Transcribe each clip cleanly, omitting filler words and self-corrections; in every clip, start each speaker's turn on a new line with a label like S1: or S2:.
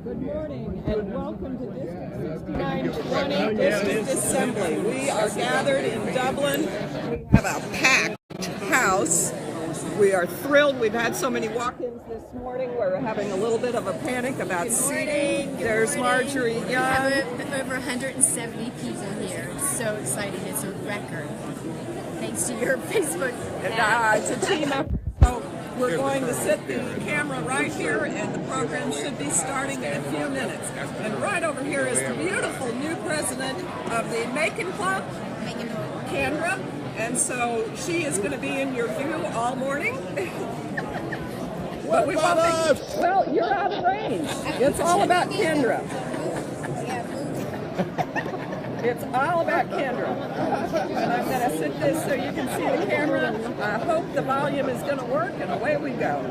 S1: Good morning and welcome to District 6920 District Assembly. We are gathered in Dublin. We have a packed house. We are thrilled. We've had so many walk-ins this morning. We're having a little bit of a panic about seating. There's Marjorie Young.
S2: We have over 170 people here. It's so exciting. It's a record. Thanks to your Facebook.
S1: It's a team effort. So we're going to set the camera right here, and the program should be starting in a few minutes. And right over here is the beautiful new president of the Macon Club, Kendra. And so she is going to be in your view all morning. But we won't think, well, you're out of range. It's all about Kendra. It's all about Kendra. And I'm going to sit this so you can see the camera. I hope the volume is going to work, and away we go.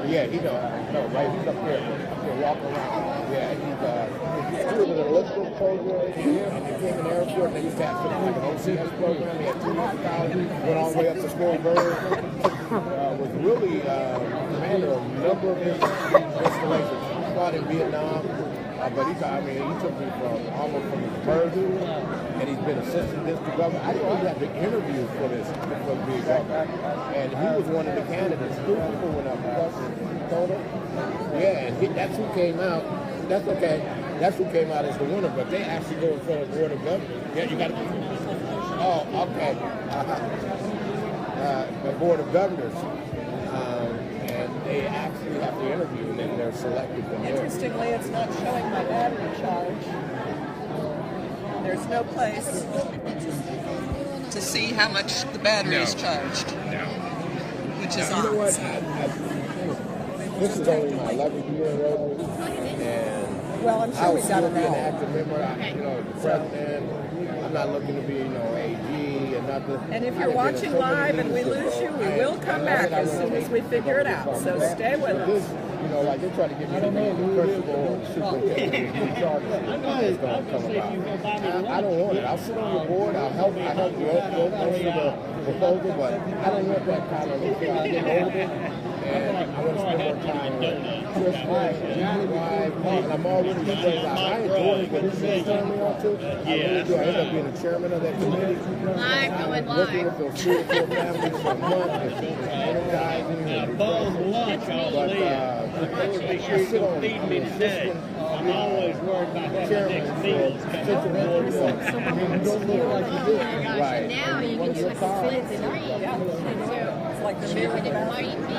S3: Yeah, he no, right, he's up there walking around. Yeah, he's doing an electrical program here, and he came in the airport, and then he's got something like an OCS program. He had 2 years college, went all the way up to Small Bird. Was really commander of a number of installations. He fought in Vietnam, but he took me almost from the Purdue, and he's been assistant district governor. I didn't even have to interview for this, for being governor. And he was one of the candidates. 2 people went up, told him. Yeah, and that's who came out. That's okay. That's who came out as the winner, but they actually go in front of the board of governors. Yeah, you got to. Oh, okay. The board of governors, and they actually have to interview, and then they're selected from there.
S1: Interestingly, it's not showing my battery charge. There's no place to see how much the battery is charged.
S3: No.
S1: Which is
S3: You know what? This is only my 11th year in Rotary, and
S1: well, I'm sure we got
S3: an
S1: it
S3: active member. The president. I'm not looking to be, AG or nothing.
S1: And if you're watching live and we lose you, we will come back as soon as we figure it out. So stay with us.
S3: Like they try to get me to be the principal or the superintendent in charge. It's going to come about. I don't want it. I'll sit on your board. I'll help you answer the proposal, but I don't want that kind of thing. I get older, and I want to spend more time with Chris and I'm already spread out. I enjoy it, but this is turning me on too. I really do. I end up being the chairman of that committee. Working with those 3 or 4 families for a month, energizing and I sit on the assistant.
S4: I'm always worried about that next meeting.
S3: Right.
S2: Now you can do a split screen.
S1: It's like the
S2: Chairman, it might be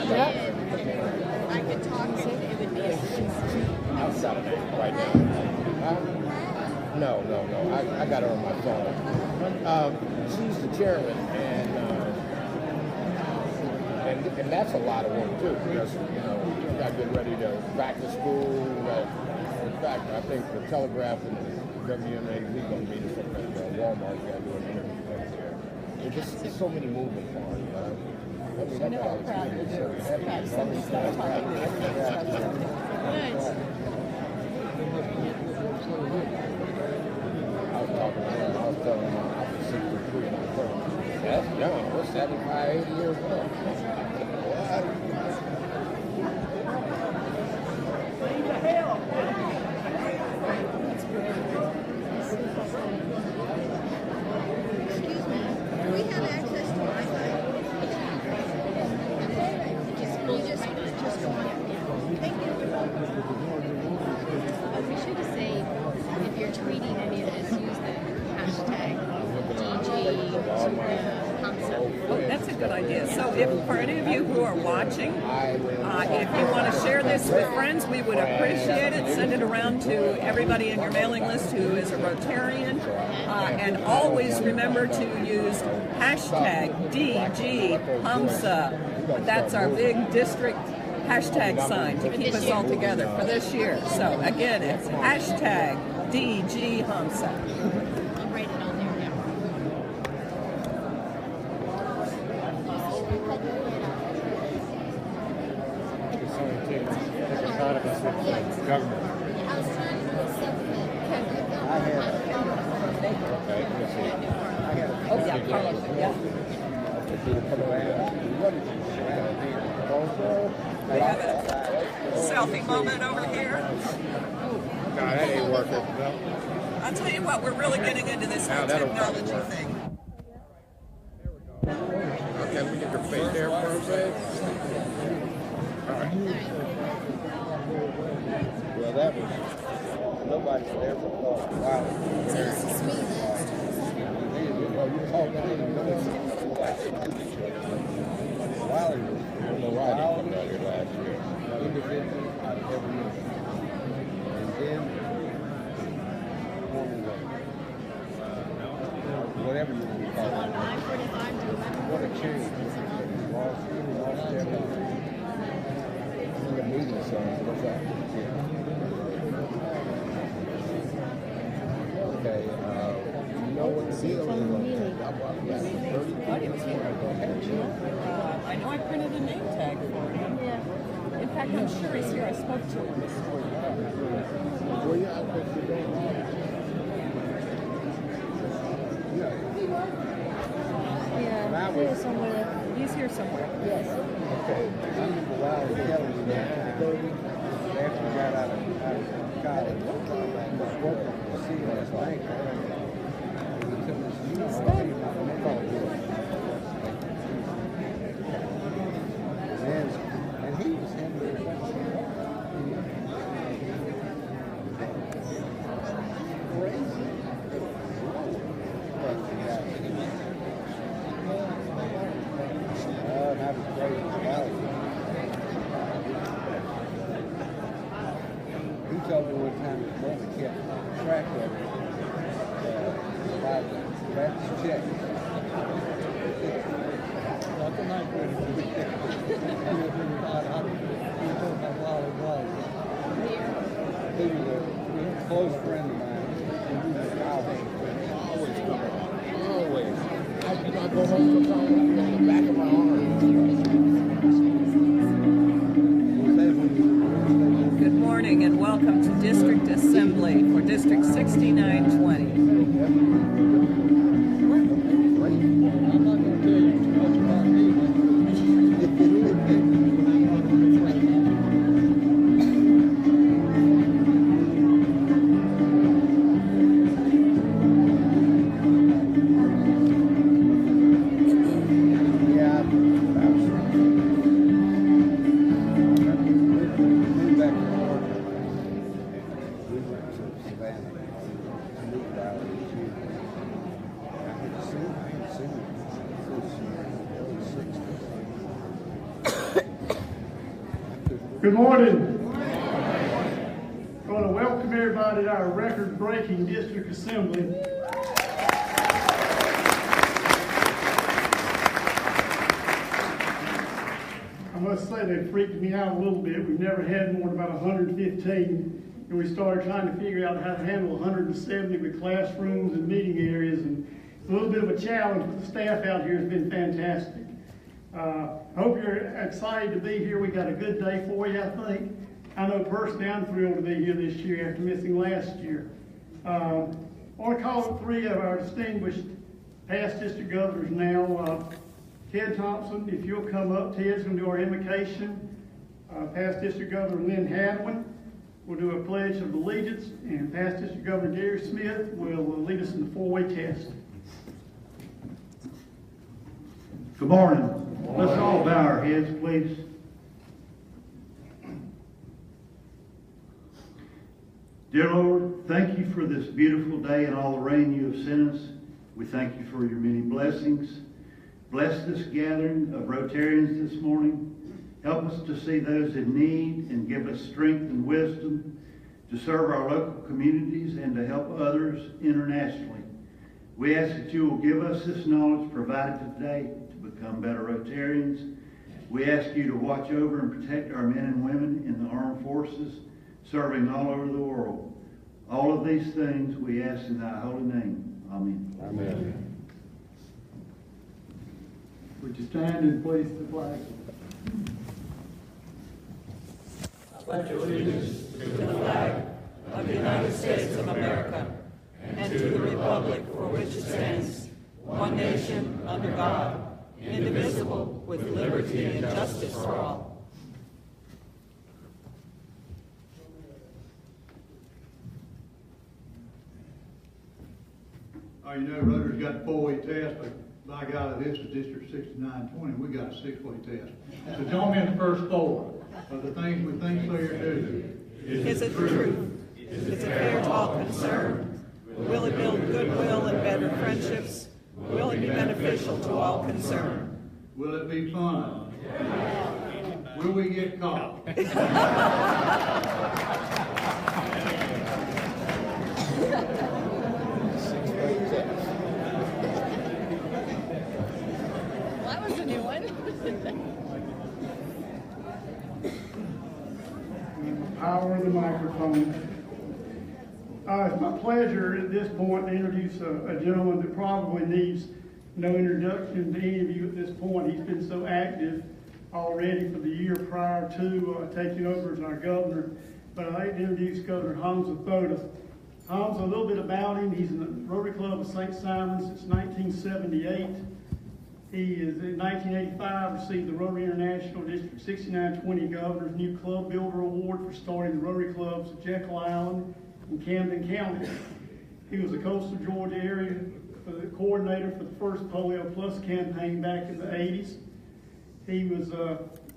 S2: I could talk to it would be
S3: outside of that right now. No. I got her on my phone. She's the chairman, and that's a lot of work too, because I get ready to back to school. In fact, I think the Telegraph and the WMA we're going to meet us up at Walmart. We got to do an interview next year. There's so many moving parts.
S1: I know how proud it is to have somebody start talking to everybody.
S3: I was telling him I was 63 and I'm 30. That's young. We're 75, 80 years old.
S2: Excuse me, do we have access to Wi-Fi? You just go on. Thank you. We should say, if you're tweeting any of this, use the hashtag DG.
S1: Oh, that's a good idea. So if for any of you who are watching, if you want to share this with friends, we would appreciate it. Send it around to everybody in your mailing list who is a Rotarian. And always remember to use hashtag DGHMSA. That's our big district hashtag sign to keep us all together for this year. So again, it's hashtag DGHMSA.
S2: I'll write it on there now.
S4: Government.
S3: I have. Okay, let's see. I have.
S1: Oh yeah, Carlos. Yeah. Selfie moment over here.
S3: No, that ain't working. No.
S1: I'll tell you what, we're really getting into this whole technology thing.
S3: Okay, let me get your face there for a bit. All right. Well, that was nobody there for a while. Wiley was, I don't know why he came out here last year. Individual out of every year. And then, whatever you want to call it. What a change. He lost everything. In the media songs, what's that? Okay, you know what the deal is on that?
S1: I know I printed a name tag for him. Yeah. In fact, I'm sure he's here. I spoke to him.
S3: Well, yeah, I think you're going on.
S5: Yeah, here somewhere.
S1: He's here somewhere.
S5: Yes.
S3: Okay, I remember while I was telling you that after we got out of college, I was working for C.S. Bank. And he took us, you know, and he was handling crazy. That was crazy. He told me one time his mother kept track of it by the last check. Nothing like that. He was a close friend of mine. He was always coming. Always. I go home sometimes on the back of my arm.
S1: Good morning and welcome to District Assembly for District 6920.
S3: I'm not going to tell you too much about me.
S6: Good morning. I want to welcome everybody to our record-breaking district assembly. I must say they freaked me out a little bit. We've never had more than about 115, and we started trying to figure out how to handle 170 with classrooms and meeting areas, and it's a little bit of a challenge, but the staff out here has been fantastic. I hope you're excited to be here. We got a good day for you, I think. I know personally I'm thrilled to be here this year after missing last year. I want to call up three of our distinguished past district governors now. Ted Thompson, if you'll come up. Ted's going to do our invocation. Past district governor Lynn Hadwin will do a pledge of allegiance, and past district governor Gary Smith will lead us in the four-way test. Good morning. Let's all bow our heads, please. Dear Lord, thank you for this beautiful day and all the rain you have sent us. We thank you for your many blessings. Bless this gathering of Rotarians this morning. Help us to see those in need and give us strength and wisdom to serve our local communities and to help others internationally. We ask that you will give us this knowledge provided today to become better Rotarians. We ask you to watch over and protect our men and women in the armed forces serving all over the world. All of these things we ask in thy holy name. Amen.
S3: Amen.
S6: Would you stand and place the flag?
S1: I pledge allegiance to the flag of the United States of America and to the republic for which it stands, one nation, under God, indivisible, with liberty and justice for all.
S7: You know, Rotary's got a 4-way test, but by God, this is District 6920, we got a 6-way test. So join me in the first 4 of the things we think fair do.
S1: Is it the truth? Is it fair to all concerned? Will it build goodwill and better friendships? Will it be beneficial to all concerned?
S7: Will it be fun? Will we get caught?
S2: That was a new one.
S6: Power of the microphone. It's my pleasure at this point to introduce a gentleman that probably needs no introduction to any of you at this point. He's been so active already for the year prior to taking over as our governor. But I'd like to introduce Governor Hamza Thoda. Hamza, a little bit about him. He's in the Rotary Club of St. Simon since 1978. He is in 1985 received the Rotary International District 6920 Governor's New Club Builder Award for starting the Rotary Clubs of Jekyll Island and Camden County. He was the coastal Georgia area coordinator for the first Polio Plus campaign back in the 80s. He was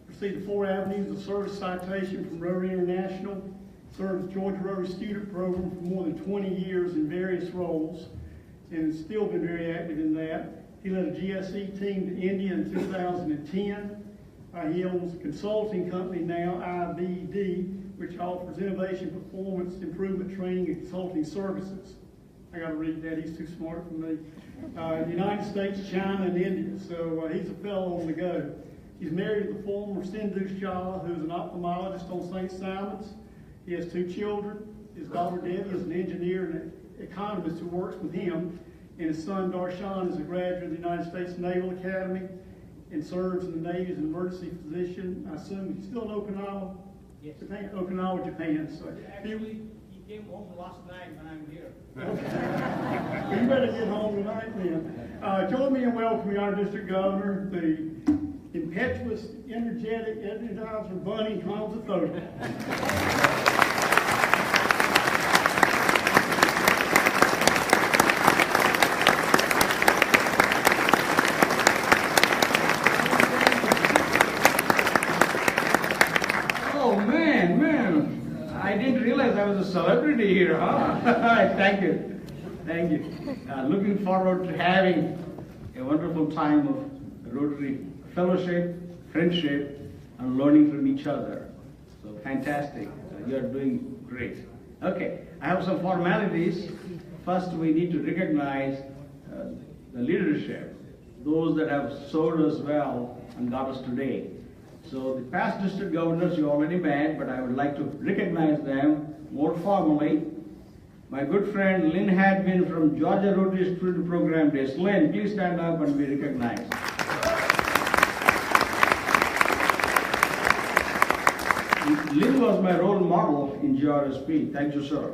S6: received the 4 Avenues of Service citation from Rotary International, served the Georgia Rotary Student Program for more than 20 years in various roles, and has still been very active in that. He led a GSE team to India in 2010. He owns a consulting company now, IBD, which offers innovation, performance, improvement, training, and consulting services. I got to read that, he's too smart for me. The United States, China, and India, so he's a fellow on the go. He's married to the former Sindhu Shah, who's an ophthalmologist on St. Simon's. He has 2 children. His daughter Debbie is an engineer and an economist who works with him. And his son Darshan is a graduate of the United States Naval Academy and serves in the Navy as an emergency physician. I assume he's still in Okinawa?
S4: Yes.
S6: Japan, Okinawa, Japan. So
S4: Actually, he came home last night when I'm here.
S6: Okay. You better get home tonight then. Join me in welcoming our district governor, the impetuous, energetic, energizer bunny, Hamza Thoda.
S8: I didn't realize I was a celebrity here, huh? Thank you. Thank you. Looking forward to having a wonderful time of Rotary fellowship, friendship, and learning from each other. So fantastic. You are doing great. Okay, I have some formalities. First, we need to recognize the leadership, those that have served us well and got us today. So the past district governors you already met, but I would like to recognize them more formally. My good friend Lynn Hadwin from Georgia Rotary Student Program Days. Lynn, please stand up and be recognized. Lynn was my role model in GRSP. Thank you, sir.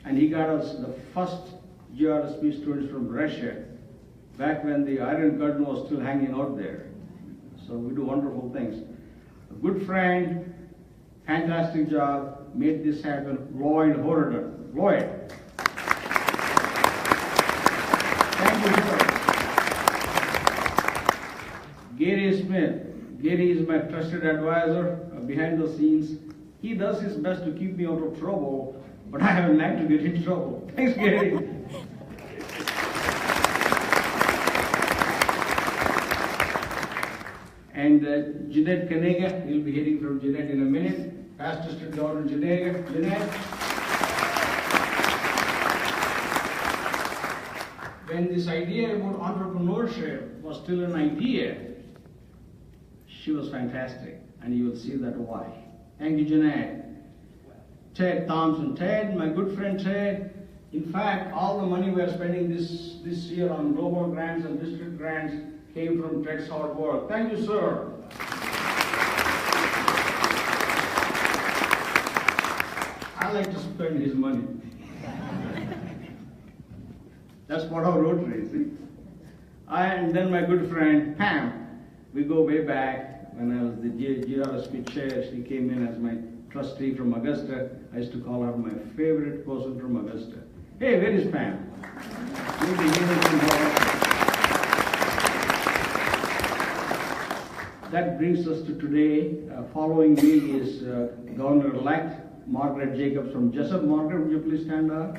S8: And he got us the first GRSP students from Russia back when the Iron Curtain was still hanging out there. So we do wonderful things. A good friend, fantastic job, made this happen, Lloyd Horridon. Lloyd. Thank you, sir. Gary Smith. Gary is my trusted advisor behind the scenes. He does his best to keep me out of trouble, but I have a knack to get in trouble. Thanks, Gary. And Jeanette Kanega, we'll be hearing from Jeanette in a minute. Past District Governor Jeanette. When this idea about entrepreneurship was still an idea, she was fantastic, and you will see that why. Thank you, Jeanette. Ted Thompson. Ted, my good friend Ted. In fact, all the money we are spending this year on global grants and district grants came from Ted's hard work. Thank you, sir. I like to spend his money. That's what our Rotary is. See? And then my good friend Pam, we go way back when I was the GRSP chair. She came in as my trustee from Augusta. I used to call her my favorite person from Augusta. Hey, where is Pam? Good to hear from her. That brings us to today. Following me is Governor-elect Margaret Jacobs from Jessup. Margaret, would you please stand up?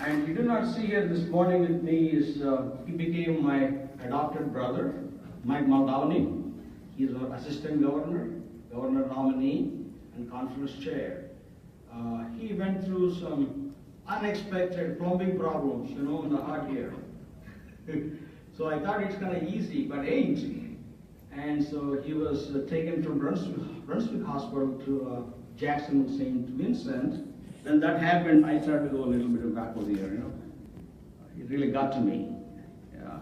S8: And you do not see here this morning with me is he became my adopted brother, Mike Muldowney. He's our assistant governor, governor nominee, and conference chair. He went through some unexpected plumbing problems, you know, in the hot year. So I thought it's kind of easy, but ain't. And so he was taken from Brunswick Hospital to Jackson St. Vincent. When that happened, I started to go a little bit backward here, you know. It really got to me. Yeah.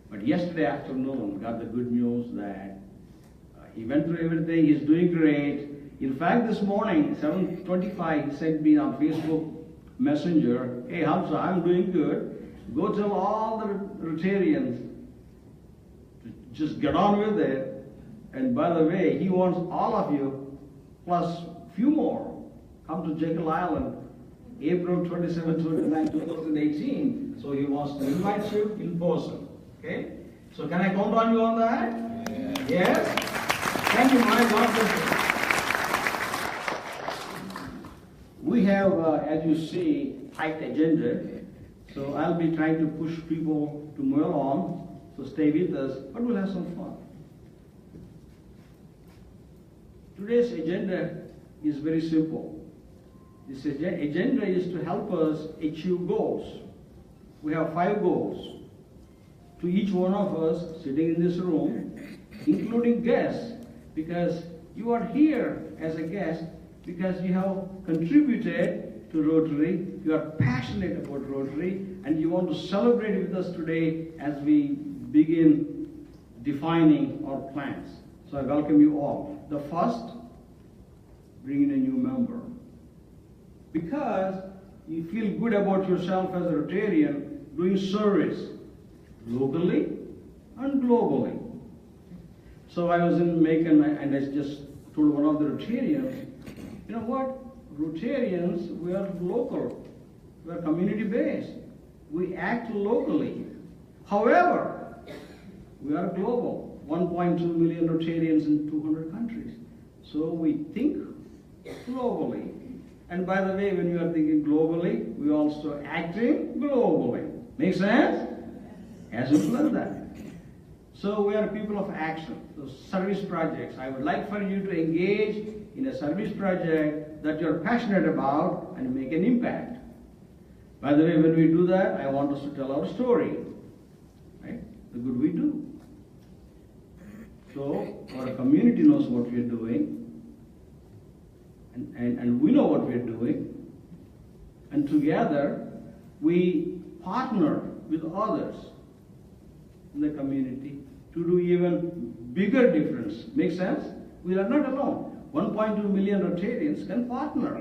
S8: But yesterday afternoon, got the good news that he went through everything, he's doing great. In fact, this morning, 7:25, he sent me on Facebook Messenger, hey Hamza, I'm doing good. Go tell all the Rotarians to just get on with it. And by the way, he wants all of you, plus few more, come to Jekyll Island, April 27, 29, 2018. So he wants to invite you in person. Okay? So can I count on you on that? Yes? Thank you, Mike. God bless you. We have, as you see, tight agenda. So I'll be trying to push people to move on. So stay with us, but we'll have some fun. Today's agenda is very simple. This agenda is to help us achieve goals. We have 5 goals. To each one of us sitting in this room, including guests, because you are here as a guest because you have contributed to Rotary, you are passionate about Rotary, and you want to celebrate with us today as we begin defining our plans. So I welcome you all. The first, bring in a new member. Because you feel good about yourself as a Rotarian doing service locally and globally. So I was in Macon and I just told one of the Rotarians, you know what, Rotarians, we are local, we are community based, we act locally. However, we are global, 1.2 million Rotarians in 200 countries. So we think globally. And by the way, when you are thinking globally, we also acting globally. Make sense? As simple as that. So we are people of action. So service projects. I would like for you to engage in a service project that you're passionate about and make an impact. By the way, when we do that, I want us to tell our story. Right? The good we do. So our community knows what we're doing. And we know what we're doing. And together, we partner with others in the community to do even bigger difference. Make sense? We are not alone. 1.2 million Rotarians can partner.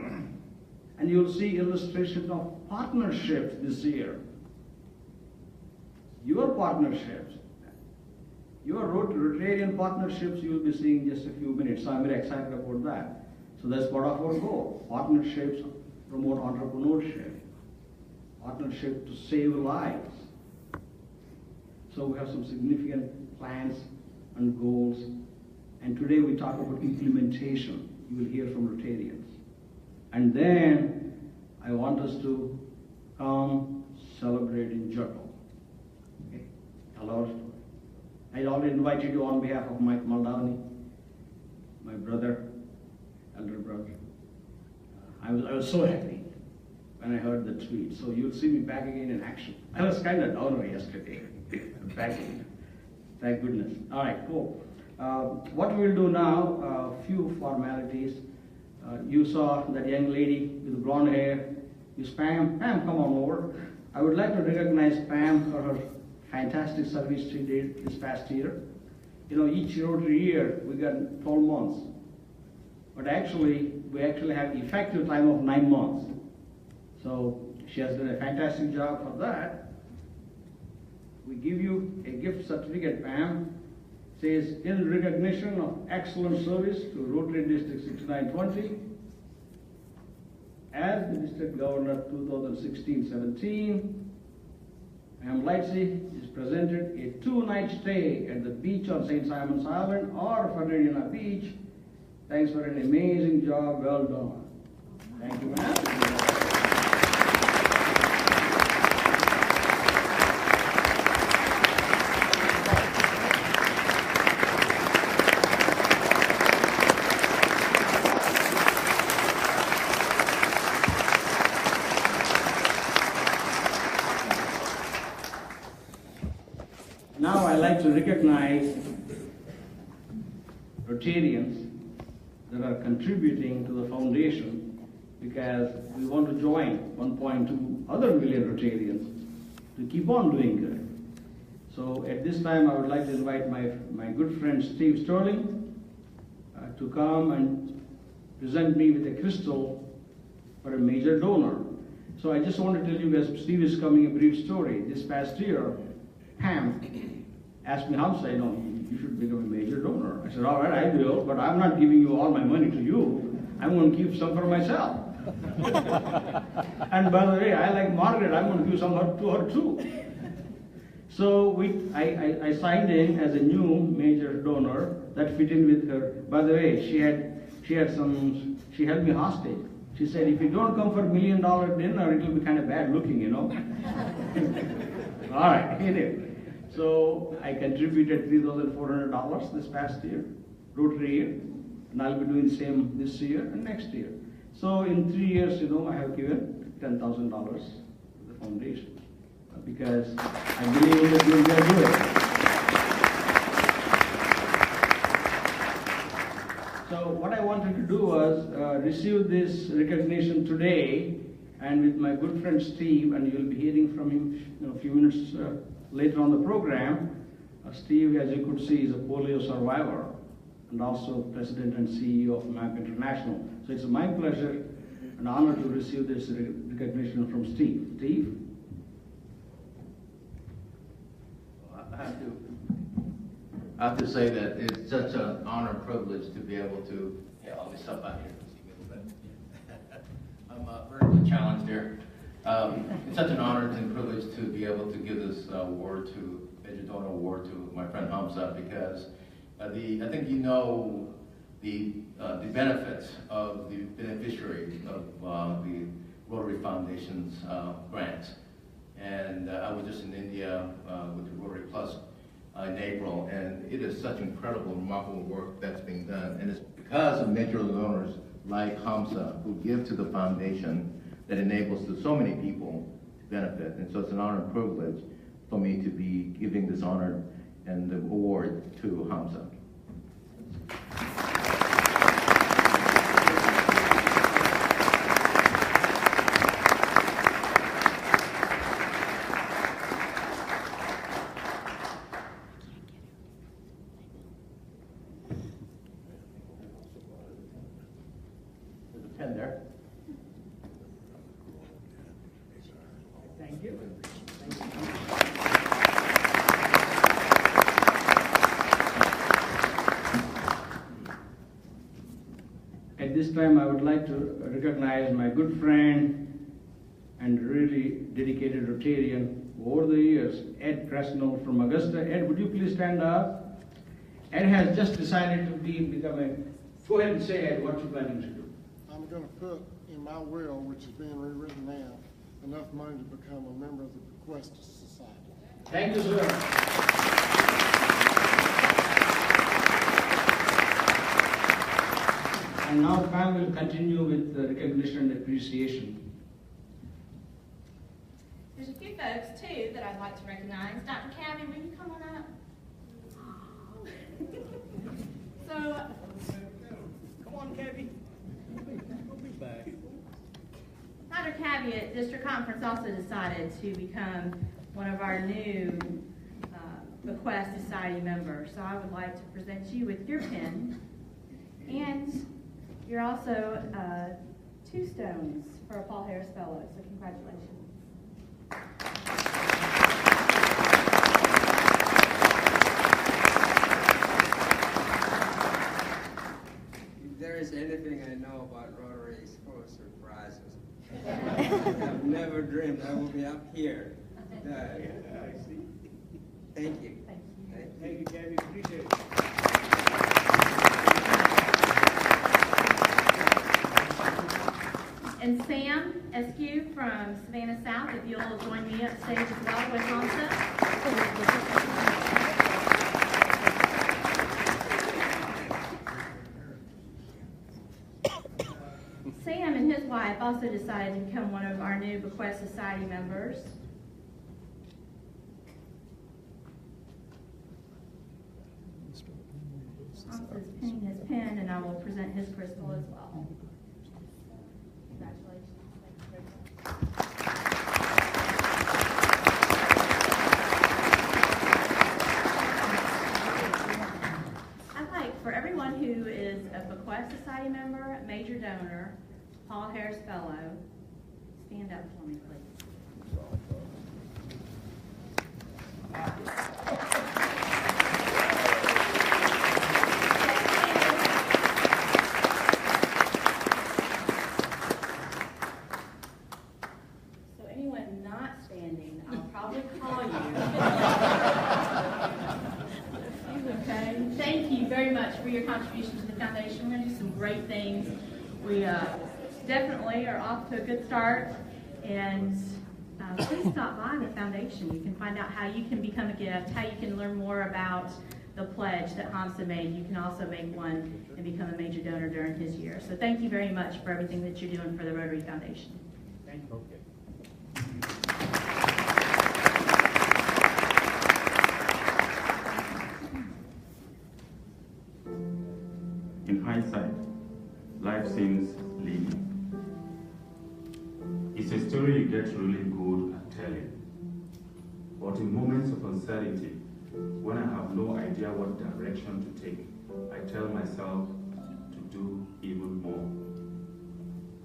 S8: And you'll see illustration of partnerships this year. Your partnerships, your Rotarian partnerships, you'll be seeing in just a few minutes. So I'm very excited about that. So that's part of our goal. Partnerships promote entrepreneurship. Partnership to save lives. So we have some significant plans and goals. And today we talk about implementation. You will hear from Rotarians. And then I want us to come celebrate in Jekyll. Okay? Tell our story. I already invited you on behalf of Mike Muldowney, my brother, elder brother. I was so happy when I heard the tweet. So you'll see me back again in action. I was kind of downer yesterday. I'm back again. Thank goodness. All right, cool. What we'll do now, a few formalities. You saw that young lady with the blonde hair. Is Pam. Pam, come on over. I would like to recognize Pam for her fantastic service she did this past year. You know, each Rotary year we got 12 months. But actually, we actually have effective time of 9 months. So she has done a fantastic job for that. We give you a gift certificate, Pam. Says, in recognition of excellent service to Rotary District 6920, as the District Governor 2016-17, Pam Lightsey is presented a 2-night stay at the beach on St. Simon's Island or Fernandina Beach. Thanks for an amazing job, well done. Thank you, ma'am. Now I like to recognize Rotarians that are contributing to the foundation, because we want to join 1.2 other million Rotarians to keep on doing good. So at this time I would like to invite my good friend Steve Sterling to come and present me with a crystal for a major donor. So I just want to tell you, as Steve is coming, a brief story. This past year, Pam asked me, Hamza, you should become a major donor. I said, all right, I will, but I'm not giving you all my money to you. I'm going to keep some for myself. And by the way, I like Margaret, I'm going to give some to her too. So I signed in as a new major donor that fit in with her. By the way, she held me hostage. She said, if you don't come for $1 million dinner, it'll be kind of bad looking, All right, anyway. So I contributed $3,400 this past year, Rotary Year, and I'll be doing the same this year and next year. So in 3 years, I have given $10,000 to the foundation because I believe that we'll do it. So what I wanted to do was receive this recognition today, and with my good friend Steve, and you'll be hearing from him a few minutes later on the program. Steve, as you could see, is a polio survivor and also president and CEO of MAP International. So it's my pleasure and honor to receive this recognition from Steve. Steve?
S9: I have to say that it's such an honor and privilege to be able to, let me step out here. I'm very challenged here. It's such an honor and privilege to be able to give this award to, Major Donor Award to my friend Hamza, because I think the benefits of the beneficiary of the Rotary Foundation's grants. And I was just in India with the Rotary Plus in April, and it is such incredible, remarkable work that's being done. And it's because of major donors like Hamza who give to the foundation that enables so many people to benefit. And so it's an honor and privilege for me to be giving this honor and the award to Hamza. There's a pen there.
S8: Thank you. At this time, I would like to recognize my good friend and really dedicated Rotarian over the years, Ed Cresnell from Augusta. Ed, would you please stand up? Ed has just decided to become a, go ahead and say, Ed, what you're planning to do.
S10: I'm going to put in my will, which is being rewritten now, enough money to become a member of the Bequest Society.
S8: Thank you, sir. And now Pam will continue with the recognition and appreciation.
S11: There's a few folks, too, that I'd like to recognize. Dr. Cabby, will you come on up? So,
S8: Come on, Cabby. We'll be back.
S11: Dr. Cabby at District Conference also decided to become one of our new Bequest Society members. So I would like to present you with your pin. And you're also 2 stones for a Paul Harris Fellow, so congratulations.
S12: If there is anything I know about Rotary, it's full of surprises. I've never dreamed I would be up here. Thank you.
S8: Thank you, Gabby. Appreciate it.
S11: And Sam Eskew from Savannah South, if you'll join me upstage as well with Hamza. Sam and his wife also decided to become one of our new Bequest Society members. Hamza's pinning his pen, and I will present his crystal as well. Congratulations. Thank you very much. I'd like for everyone who is a Bequest Society member, major donor, Paul Harris Fellow, stand up for me, please. So anyone not standing, I'll probably call you. Okay. Thank you very much for your contribution to the foundation. We're going to do some great things. We definitely are off to a good start, and please stop by the foundation. You can find out how you can become a gift, how you can learn more about the pledge that Hamza made. You can also make one and become a major donor during his year. So thank you very much for everything that you're doing for the Rotary Foundation.
S8: Thank you. Okay.
S13: In hindsight, life seems linear. It's a story you get really good at telling. But in moments of uncertainty, when I have no idea what direction to take, I tell myself to do even more.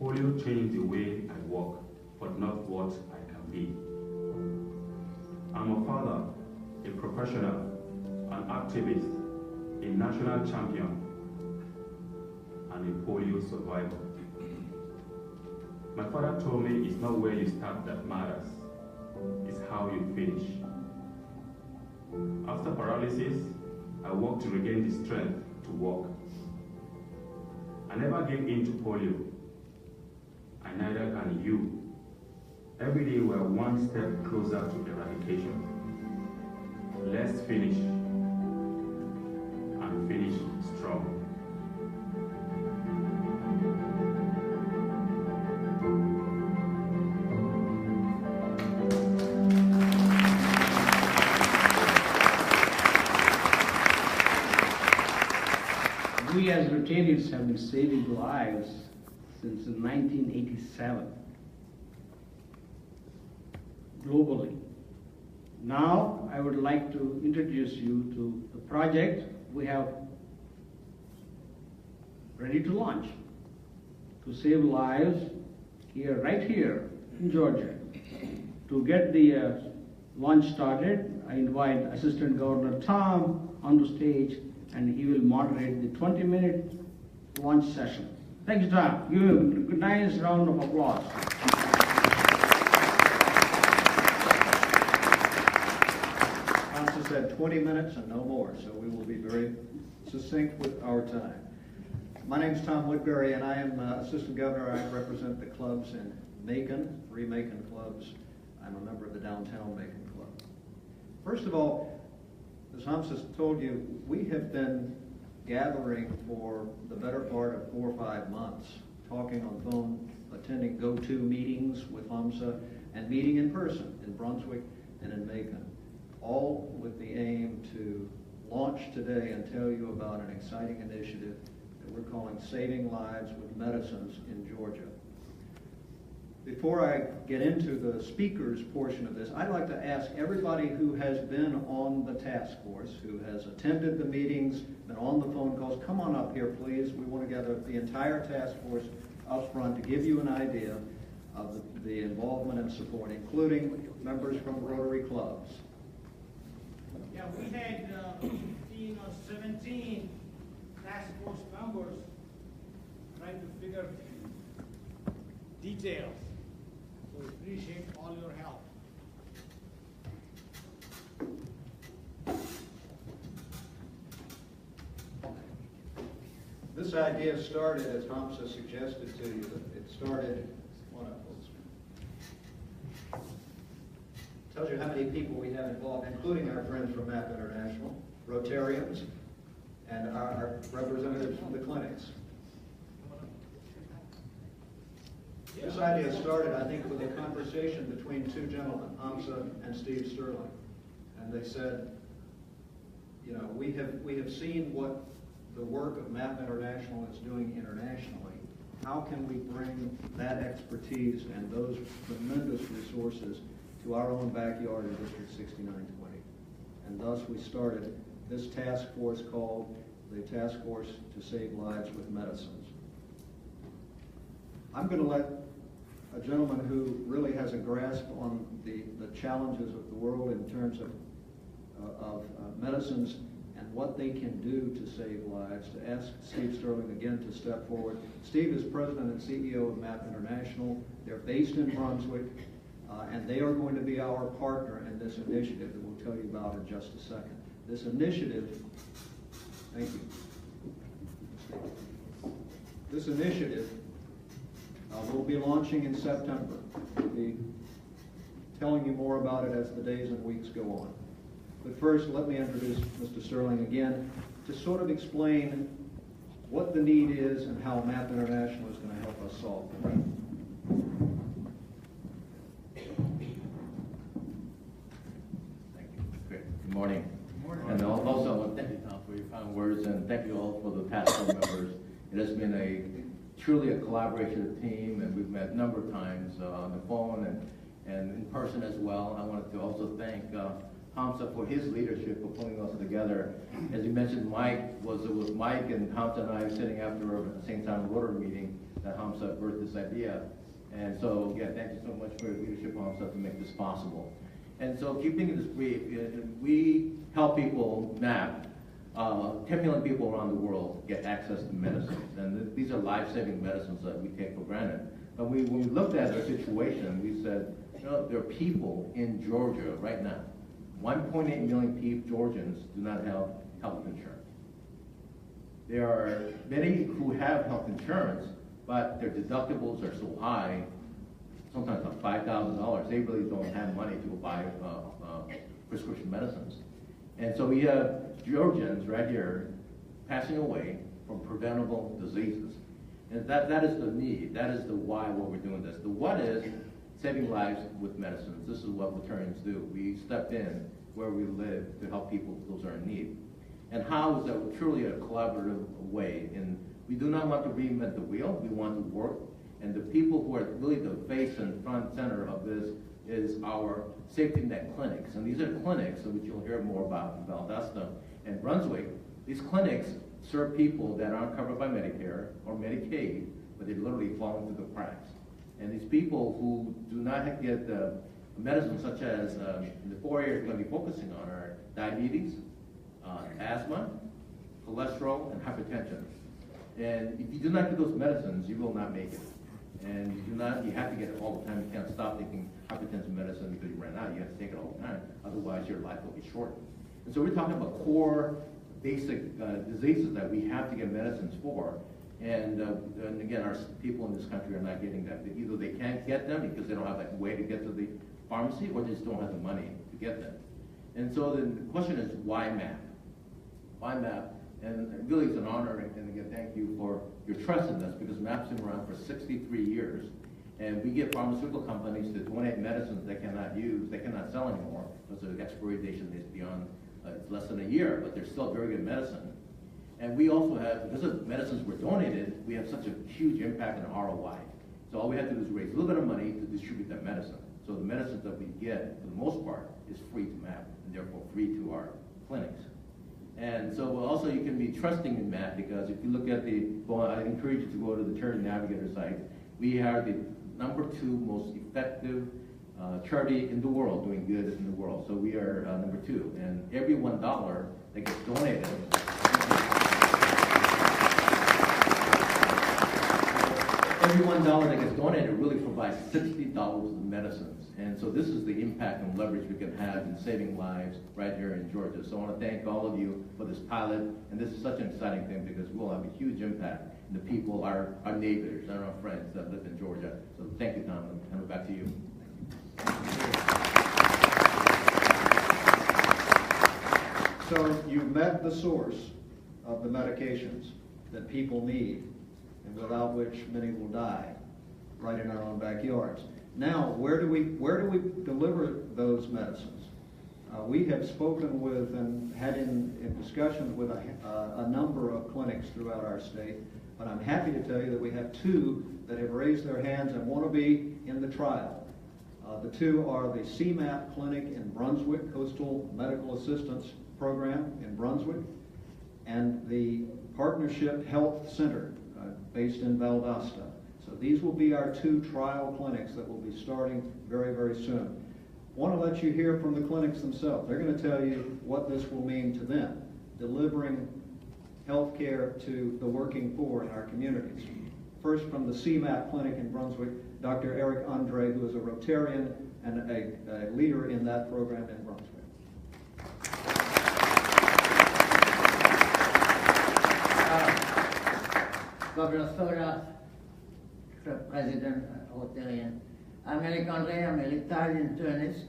S13: Polio changed the way I walk, but not what I can be. I'm a father, a professional, an activist, a national champion, and a polio survivor. My father told me it's not where you start that matters, it's how you finish. After paralysis, I worked to regain the strength to walk. I never gave in to polio. I neither can you. Every day we're one step closer to eradication. Let's finish, and finish strong.
S8: We as Rotarians have been saving lives since 1987, globally. Now I would like to introduce you to the project we have ready to launch to save lives here, right here in Georgia. To get the launch started, I invite Assistant Governor Tom on the stage, and he will moderate the 20-minute launch session. Thank you, Tom. Give him a nice round of applause.
S14: Council said 20 minutes and no more, so we will be very succinct with our time. My name is Tom Woodbury, and I am Assistant Governor. I represent the clubs in Macon, 3 Macon clubs. I'm a member of the Downtown Macon Club. First of all, as Hamza told you, we have been gathering for the better part of 4 or 5 months, talking on phone, attending go-to meetings with Hamza, and meeting in person in Brunswick and in Macon, all with the aim to launch today and tell you about an exciting initiative that we're calling Saving Lives with Medicines in Georgia. Before I get into the speakers portion of this, I'd like to ask everybody who has been on the task force, who has attended the meetings, been on the phone calls, come on up here, please. We want to gather the entire task force up front to give you an idea of the involvement and support, including members from Rotary clubs.
S4: Yeah, we had 15 or 17 task force members trying to figure details. So we appreciate all your help.
S14: This idea started, as Hamza suggested to you, it started, tells you how many people we have involved, including our friends from MAP International, Rotarians, and our representatives from the clinics. This idea started, I think, with a conversation between two gentlemen, Hamza and Steve Sterling. And they said, you know, we have seen what the work of MAP International is doing internationally. How can we bring that expertise and those tremendous resources to our own backyard in District 6920? And thus we started this task force called the Task Force to Save Lives with Medicines. I'm going to let a gentleman who really has a grasp on the challenges of the world in terms of medicines and what they can do to save lives, to ask Steve Sterling again to step forward. Steve is president and CEO of MAP International. They're based in Brunswick, and they are going to be our partner in this initiative that we'll tell you about in just a second. This initiative, thank you. This initiative we'll be launching in September. We'll be telling you more about it as the days and weeks go on. But first, let me introduce Mr. Sterling again to sort of explain what the need is and how MAP International is going to help us solve the problem.
S9: Thank you. Great. Good morning. Good morning. And also, I want to thank you, Tom, for your kind words, and thank you all for the past four members. It has been truly a collaborative team, and we've met a number of times on the phone and in person as well. I wanted to also thank Hamza for his leadership of pulling us together. As you mentioned, it was Mike and Hamza and I sitting after at the same time Rotary meeting that Hamza birthed this idea. And so, yeah, thank you so much for your leadership, Hamza, to make this possible. And so, keeping this brief, we help people MAP. 10 million people around the world get access to medicines, and these are life-saving medicines that we take for granted. But when we looked at our situation, we said, you know, there are people in Georgia right now, 1.8 million Georgians do not have health insurance. There are many who have health insurance, but their deductibles are so high, sometimes like $5,000, they really don't have money to buy prescription medicines. And so we have Georgians right here passing away from preventable diseases. And that is the need. That is the why what we're doing this. The what is saving lives with medicines. This is what Rotarians do. We step in where we live to help people, those are in need. And how is that truly a collaborative way? And we do not want to reinvent the wheel. We want to work. And the people who are really the face and front center of this is our safety net clinics. And these are clinics, which you'll hear more about in Valdosta and Brunswick. These clinics serve people that aren't covered by Medicare or Medicaid, but they literally fall into the cracks. And these people who do not get the medicine, such as the four areas we're going to be focusing on are diabetes, asthma, cholesterol, and hypertension. And if you do not get those medicines, you will not make it. And you have to get it all the time. You can't stop taking hypertensive medicine because you ran out. You have to take it all the time. Otherwise, your life will be short. And so we're talking about core, basic diseases that we have to get medicines for. And again, our people in this country are not getting them. Either they can't get them because they don't have a way to get to the pharmacy, or they just don't have the money to get them. And so then the question is, why MAP? Why MAP? And really it's an honor, and again, thank you for your trust in us, because MAP's been around for 63 years. And we get pharmaceutical companies to donate medicines they cannot use, they cannot sell anymore, because the expiration date is beyond, it's less than a year, but they're still very good medicine. And we also have, because of medicines were donated, we have such a huge impact on ROI. So all we have to do is raise a little bit of money to distribute that medicine. So the medicines that we get, for the most part, is free to MAP, and therefore free to our clinics. And so also you can be trusting in that, because if you look at I encourage you to go to the Charity Navigator site. We are the #2 most effective charity in the world, doing good in the world. So we are #2, and every $1 that gets donated, every $1 that gets donated really provides $60 in medicines. And so this is the impact and leverage we can have in saving lives right here in Georgia. So I want to thank all of you for this pilot, and this is such an exciting thing because we'll have a huge impact in the people, our neighbors, and our friends that live in Georgia. So thank you, Tom, and back to you.
S14: So you've met the source of the medications that people need and without which many will die, right in our own backyards. Now, where do we deliver those medicines? We have spoken with and had in discussions with a number of clinics throughout our state, but I'm happy to tell you that we have 2 that have raised their hands and want to be in the trial. The 2 are the CMAP clinic in Brunswick, Coastal Medical Assistance Program in Brunswick, and the Partnership Health Center based in Valdosta. So these will be our 2 trial clinics that will be starting very, very soon. I want to let you hear from the clinics themselves. They're going to tell you what this will mean to them, delivering health care to the working poor in our communities. First, from the CMAP clinic in Brunswick, Dr. Eric Andre, who is a Rotarian and a leader in that program in Brunswick.
S15: Governor Soda, President Rotarian. I'm Eric Andre. I'm an Italian internist.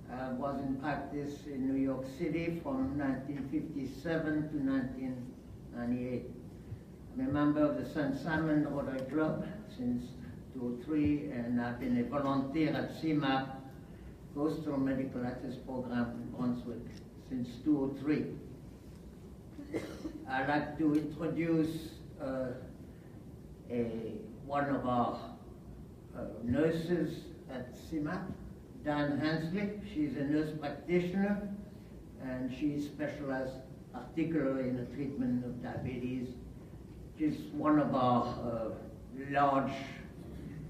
S15: I was in practice in New York City from 1957 to 1998. I'm a member of the St. Simon Rotary Club since 2003, and I've been a volunteer at CMAP, Coastal Medical Access Program in Brunswick, since 2003. I'd like to introduce one of our nurses at CMAP, Dan Hensley. She's a nurse practitioner, and she specializes particularly in the treatment of diabetes. She's one of our large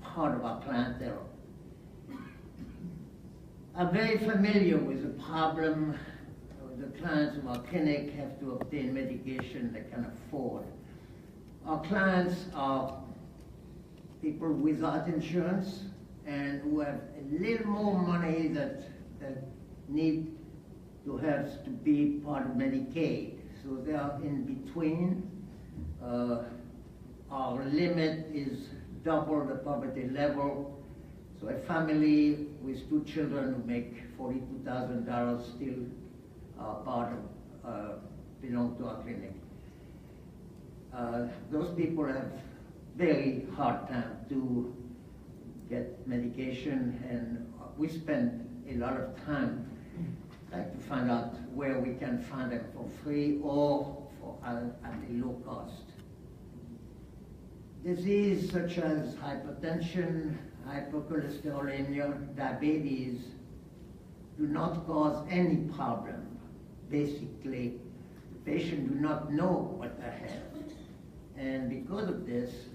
S15: part of our clientele. I'm very familiar with the problem. The clients of our clinic have to obtain medication they can afford. Our clients are people without insurance and who have a little more money that need to have to be part of Medicaid. So they are in between. Our limit is double the poverty level. So a family with 2 children who make $42,000 still are part of, belong to our clinic. Those people have very hard time to get medication, and we spend a lot of time trying to find out where we can find them for free or at a low cost. Disease such as hypertension, hypercholesterolemia, diabetes do not cause any problem. Basically, the patient do not know what they have. And because of this,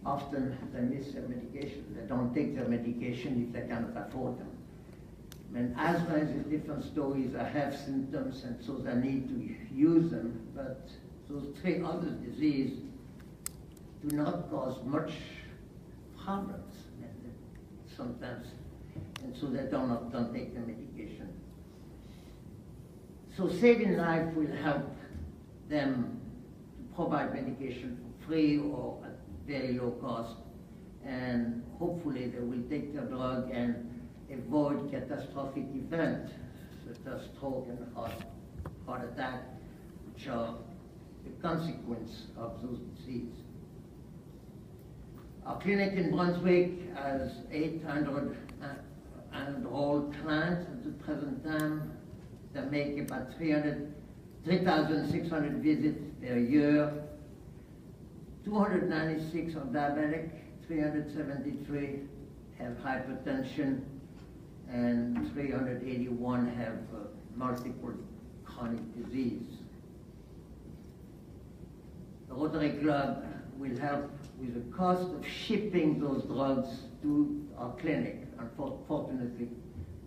S15: often they miss their medication. They don't take their medication if they cannot afford them. And asthma is a different story. They have symptoms, and so they need to use them. But those 3 other diseases do not cause much problems sometimes, and so they don't take the medication. So saving life will help them to provide medication for free or at very low cost, and hopefully they will take their drug and avoid catastrophic events such as stroke and heart attack, which are the consequence of those diseases. Our clinic in Brunswick has 800 enrolled clients at the present time. They make about 3,600 visits per year. 296 are diabetic, 373 have hypertension, and 381 have multiple chronic disease. the Rotary Club will help with the cost of shipping those drugs to our clinic. Unfortunately,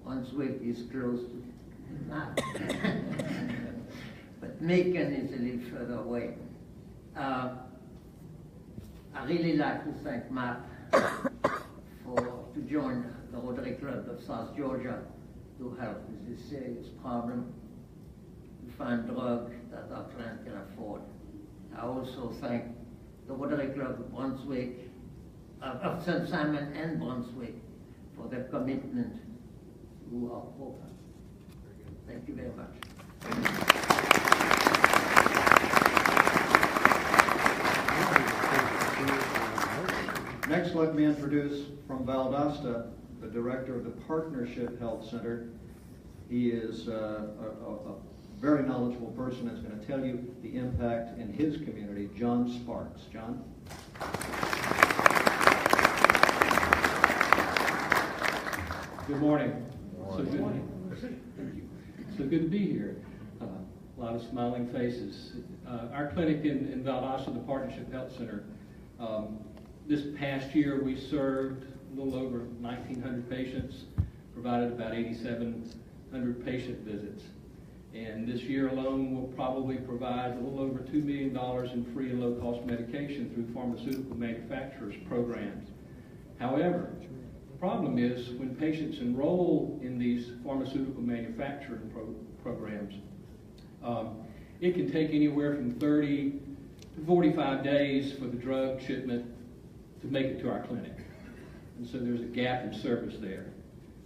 S15: Brunswick is close to but Macon is a little further away. I really like to thank Matt to join the Rotary Club of South Georgia to help with this serious problem, to find drugs that our client can afford. I also thank the Rotary Club of Brunswick, of St. Simon and Brunswick for their commitment to our program. Thank you very much.
S14: Next, let me introduce from Valdosta the director of the Partnership Health Center. He is a very knowledgeable person that's going to tell you the impact in his community, John Sparks. John?
S16: Good morning. So good to be here. A lot of smiling faces. Our clinic in Valdosta, the Partnership Health Center, this past year we served a little over 1,900 patients, provided about 8,700 patient visits. And this year alone we'll probably provide a little over $2 million in free and low-cost medication through pharmaceutical manufacturers programs. However, the problem is when patients enroll in these pharmaceutical manufacturing programs, it can take anywhere from 30 to 45 days for the drug shipment to make it to our clinic. And so there's a gap in service there.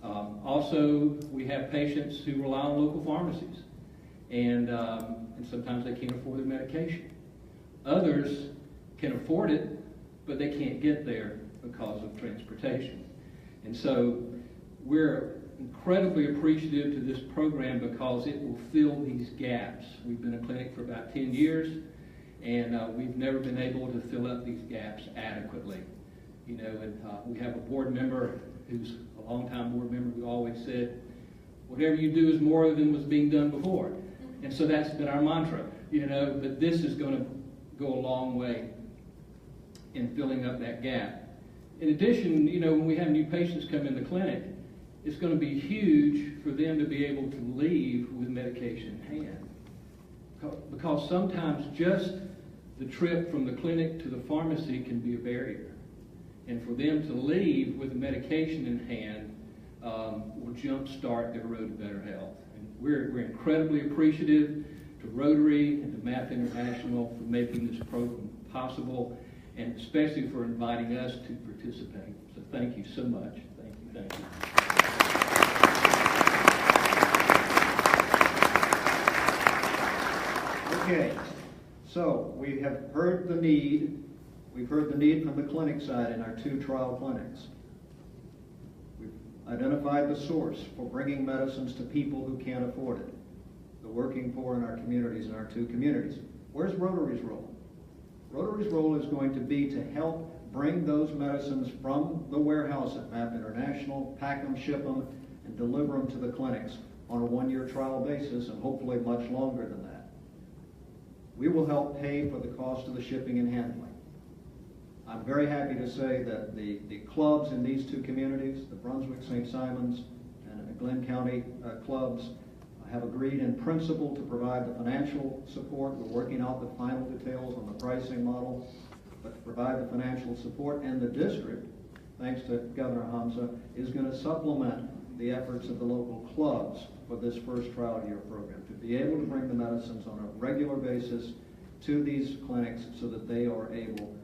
S16: Also, we have patients who rely on local pharmacies, and sometimes they can't afford their medication. Others can afford it, but they can't get there because of transportation. And so we're incredibly appreciative to this program because it will fill these gaps. We've been a clinic for about 10 years, and we've never been able to fill up these gaps adequately. You know, and we have a board member who's a longtime board member who always said, whatever you do is more than was being done before. And so that's been our mantra, you know, but this is going to go a long way in filling up that gap. In addition, you know, when we have new patients come in the clinic, it's going to be huge for them to be able to leave with medication in hand. Because sometimes just the trip from the clinic to the pharmacy can be a barrier. And for them to leave with the medication in hand will jumpstart their road to better health. And we're incredibly appreciative to Rotary and to MAP International for making this program possible, and especially for inviting us to participate. So thank you so much. Thank you. Thank you.
S14: Okay, so we have heard the need. We've heard the need from the clinic side in our 2 trial clinics. We've identified the source for bringing medicines to people who can't afford it, the working poor in our communities, in our 2 communities. Where's Rotary's role? Rotary's role is going to be to help bring those medicines from the warehouse at MAP International, pack them, ship them, and deliver them to the clinics on a 1-year trial basis, and hopefully much longer than that. We will help pay for the cost of the shipping and handling. I'm very happy to say that the clubs in these 2 communities, the Brunswick, St. Simons, and Glenn County clubs, have agreed in principle to provide the financial support. We're working out the final details on the pricing model, but to provide the financial support. And the district, thanks to Governor Hamza, is going to supplement the efforts of the local clubs for this first trial year program, to be able to bring the medicines on a regular basis to these clinics so that they are able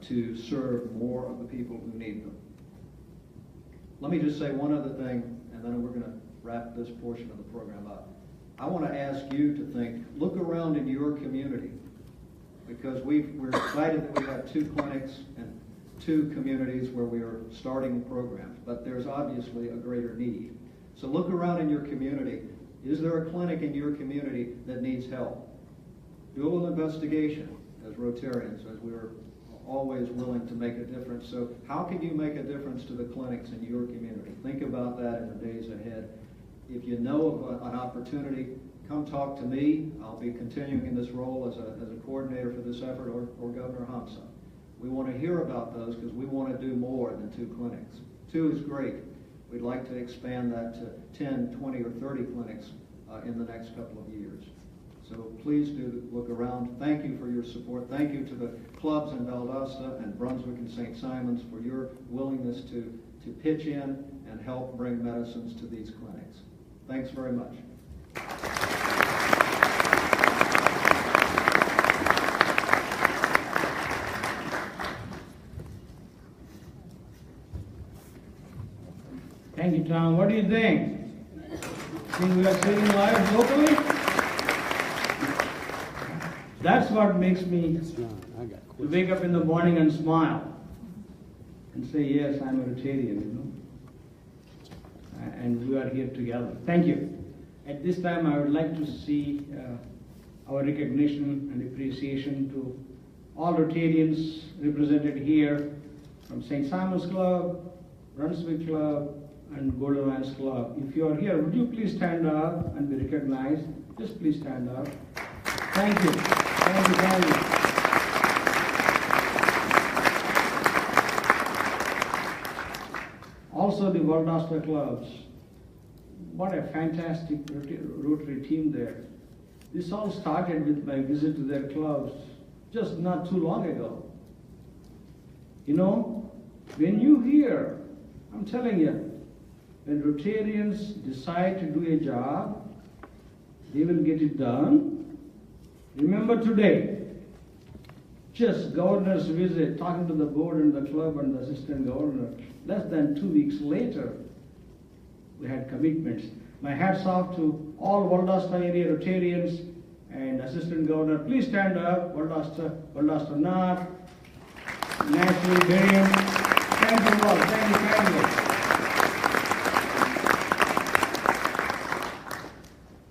S14: to serve more of the people who need them. Let me just say one other thing, and then we're going to wrap this portion of the program up. I want to ask you to think, look around in your community, because we're excited that we have 2 clinics and 2 communities where we are starting programs, but there's obviously a greater need. So look around in your community. Is there a clinic in your community that needs help? Do a little investigation as Rotarians, as we're always willing to make a difference. So how can you make a difference to the clinics in your community? Think about that in the days ahead. If you know of an opportunity, come talk to me. I'll be continuing in this role as a coordinator for this effort, or Governor Hamza. We want to hear about those because we want to do more than 2 clinics. 2 is great. We'd like to expand that to 10, 20, or 30 clinics in the next couple of years. So please do look around. Thank you for your support. Thank you to the clubs in Valdosta and Brunswick and St. Simons for your willingness to pitch in and help bring medicines to these clinics. Thanks very much.
S4: Thank you, Tom. What do you think? Think we are saving lives locally? That's what makes me wake up in the morning and smile and say, yes, I'm a Rotarian, you know. And we are here together. Thank you. At this time, I would like to see our recognition and appreciation to all Rotarians represented here from St. Simon's Club, Brunswick Club, and Golden Lions Club. If you are here, would you please stand up and be recognized? Just please stand up. Thank you. Thank you, thank you. Also the Valdosta clubs. What a fantastic Rotary team there. This all started with my visit to their clubs just not too long ago. You know, when you hear, I'm telling you, when Rotarians decide to do a job, they will get it done. Remember today, just governor's visit, talking to the board and the club and the assistant governor. Less than 2 weeks later, we had commitments. My hats off to all Valdosta area Rotarians and assistant governor. Please stand up, Valdosta North, Nashville, Miriam. Thank you all, thank you kindly.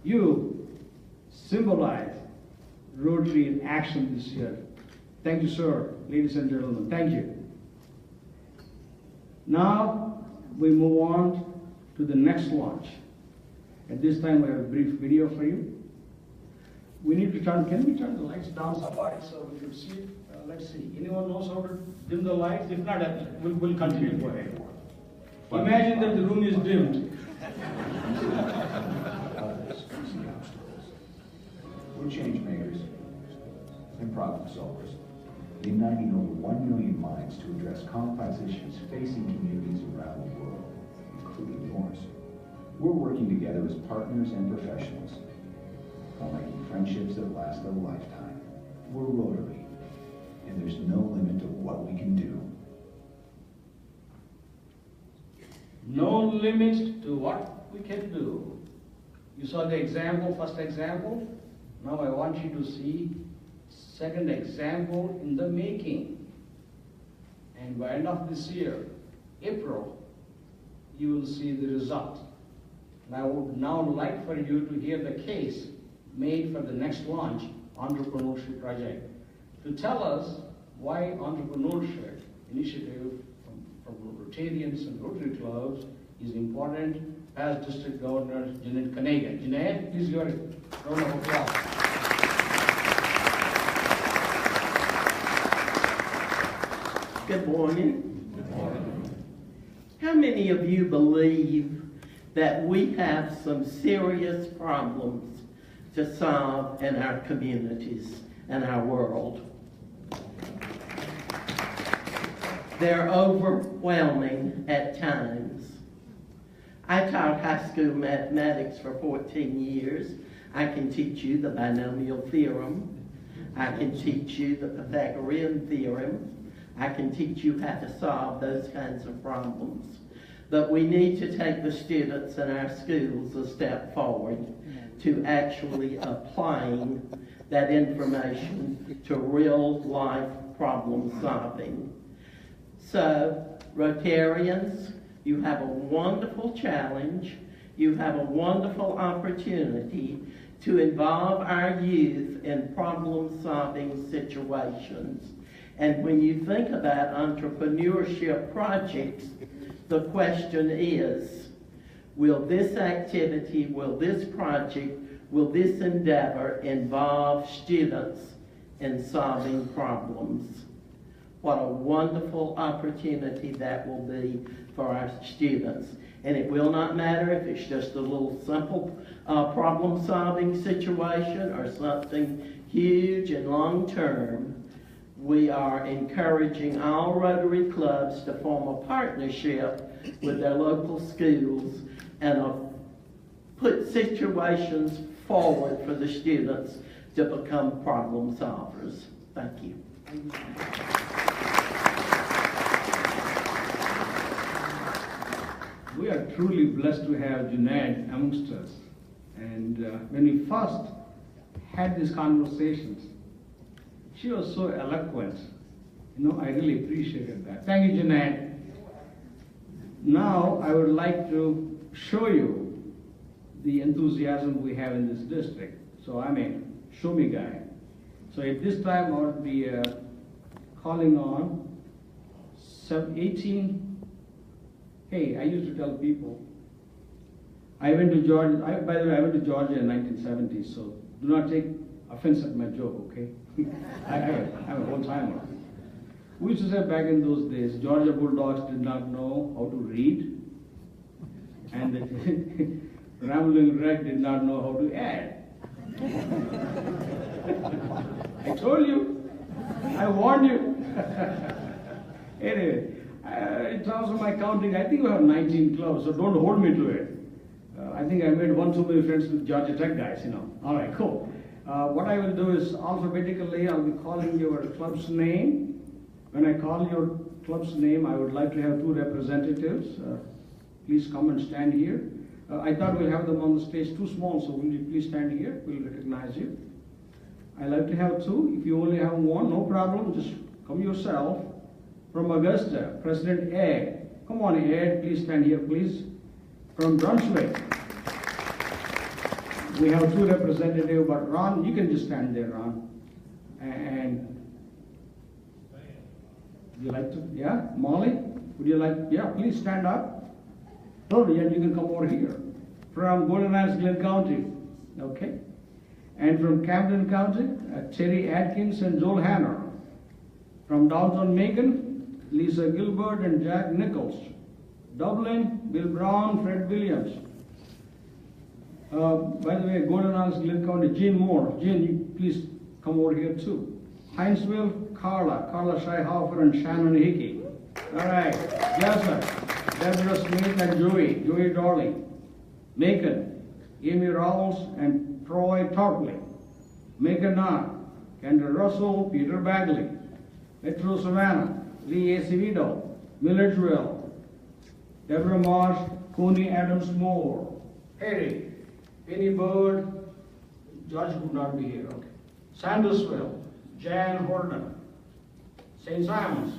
S4: You symbolize Rotary in action this year. Thank you, sir, ladies and gentlemen, thank you. Now we move on to the next launch. At this time, I have a brief video for you. We need to turn, can we turn the lights down somewhat so we can see it? Let's see, anyone knows how to dim the lights? If not, we'll continue. Imagine that the room is dimmed.
S17: We're change makers and problem solvers, uniting over 1 million minds to address complex issues facing communities around the world, including yours. We're working together as partners and professionals while making friendships that last a lifetime. We're Rotary, and there's no limit to what we can do.
S4: No limit to what we can do. You saw the example, first example. Now I want you to see second example in the making. And by end of this year, April, you will see the result. And I would now like for you to hear the case made for the next launch, entrepreneurship project, to tell us why entrepreneurship initiative from Rotarians and Rotary clubs is important, as District Governor Jeanette Kanagan. Jeanette, please your round of applause.
S18: Good morning. Good morning. How many of you believe that we have some serious problems to solve in our communities and our world? They're overwhelming at times. I taught high school mathematics for 14 years. I can teach you the binomial theorem. I can teach you the Pythagorean theorem. I can teach you how to solve those kinds of problems. But we need to take the students in our schools a step forward to actually applying that information to real life problem solving. So, Rotarians, you have a wonderful challenge. You have a wonderful opportunity to involve our youth in problem-solving situations. And when you think about entrepreneurship projects, the question is, Will this activity, will this project, will this endeavor involve students in solving problems? What a wonderful opportunity that will be for our students. And it will not matter if it's just a little simple problem-solving situation or something huge and long-term. We are encouraging all Rotary clubs to form a partnership with their local schools and put situations forward for the students to become problem solvers. Thank you.
S4: We are truly blessed to have Junaid amongst us. And when we first had these conversations, she was so eloquent. You know, I really appreciated that. Thank you, Junaid. Now, I would like to show you the enthusiasm we have in this district. So I'm a show me guy. So at this time, I would be calling on 18. Hey, I used to tell people, I went to Georgia, by the way, I went to Georgia in 1970, so do not take offense at my joke, okay? I'm a whole-timer. We used to say back in those days, Georgia Bulldogs did not know how to read, and the Rambling Wreck did not know how to add. I told you, I warned you. Anyway, in terms of my counting, I think we have 19 clubs, so don't hold me to it. I think I made one too many friends with Georgia Tech guys, you know. All right, cool. What I will do is alphabetically, I'll be calling your club's name. When I call your club's name, I would like to have 2 representatives. Please come and stand here. I thought we'll have them on the stage too small, so will you please stand here? We'll recognize you. I like to have 2. If you only have 1, no problem. Just come yourself. From Augusta, President Ed. Come on, Ed, please stand here, please. From Brunswick, we have 2 representatives, but Ron, you can just stand there, Ron. And would you like to, yeah? Molly, would you like, yeah, please stand up. Totally, and you can come over here. From Golden Isles, Glenn County, okay? And from Camden County, Terry Atkins and Joel Hanner. From downtown Macon, Lisa Gilbert and Jack Nichols. Dublin, Bill Brown, Fred Williams. By the way, Golden Isles, Glenn County, Jean Moore. Jean, you please come over here too. Hinesville, Carla Scheihofer and Shannon Hickey. All right, Jessup, Deborah Smith and Joey Darling. Macon, Amy Rawls and Troy Tortley. Macon Knott, Kendra Russell, Peter Bagley. Metro Savannah, Lee Acevedo, Milledgeville, Deborah Marsh, Coney Adams Moore, Harry, Penny Bird, George could not be here, okay. Sandersville, Jan Horton, St. Simons,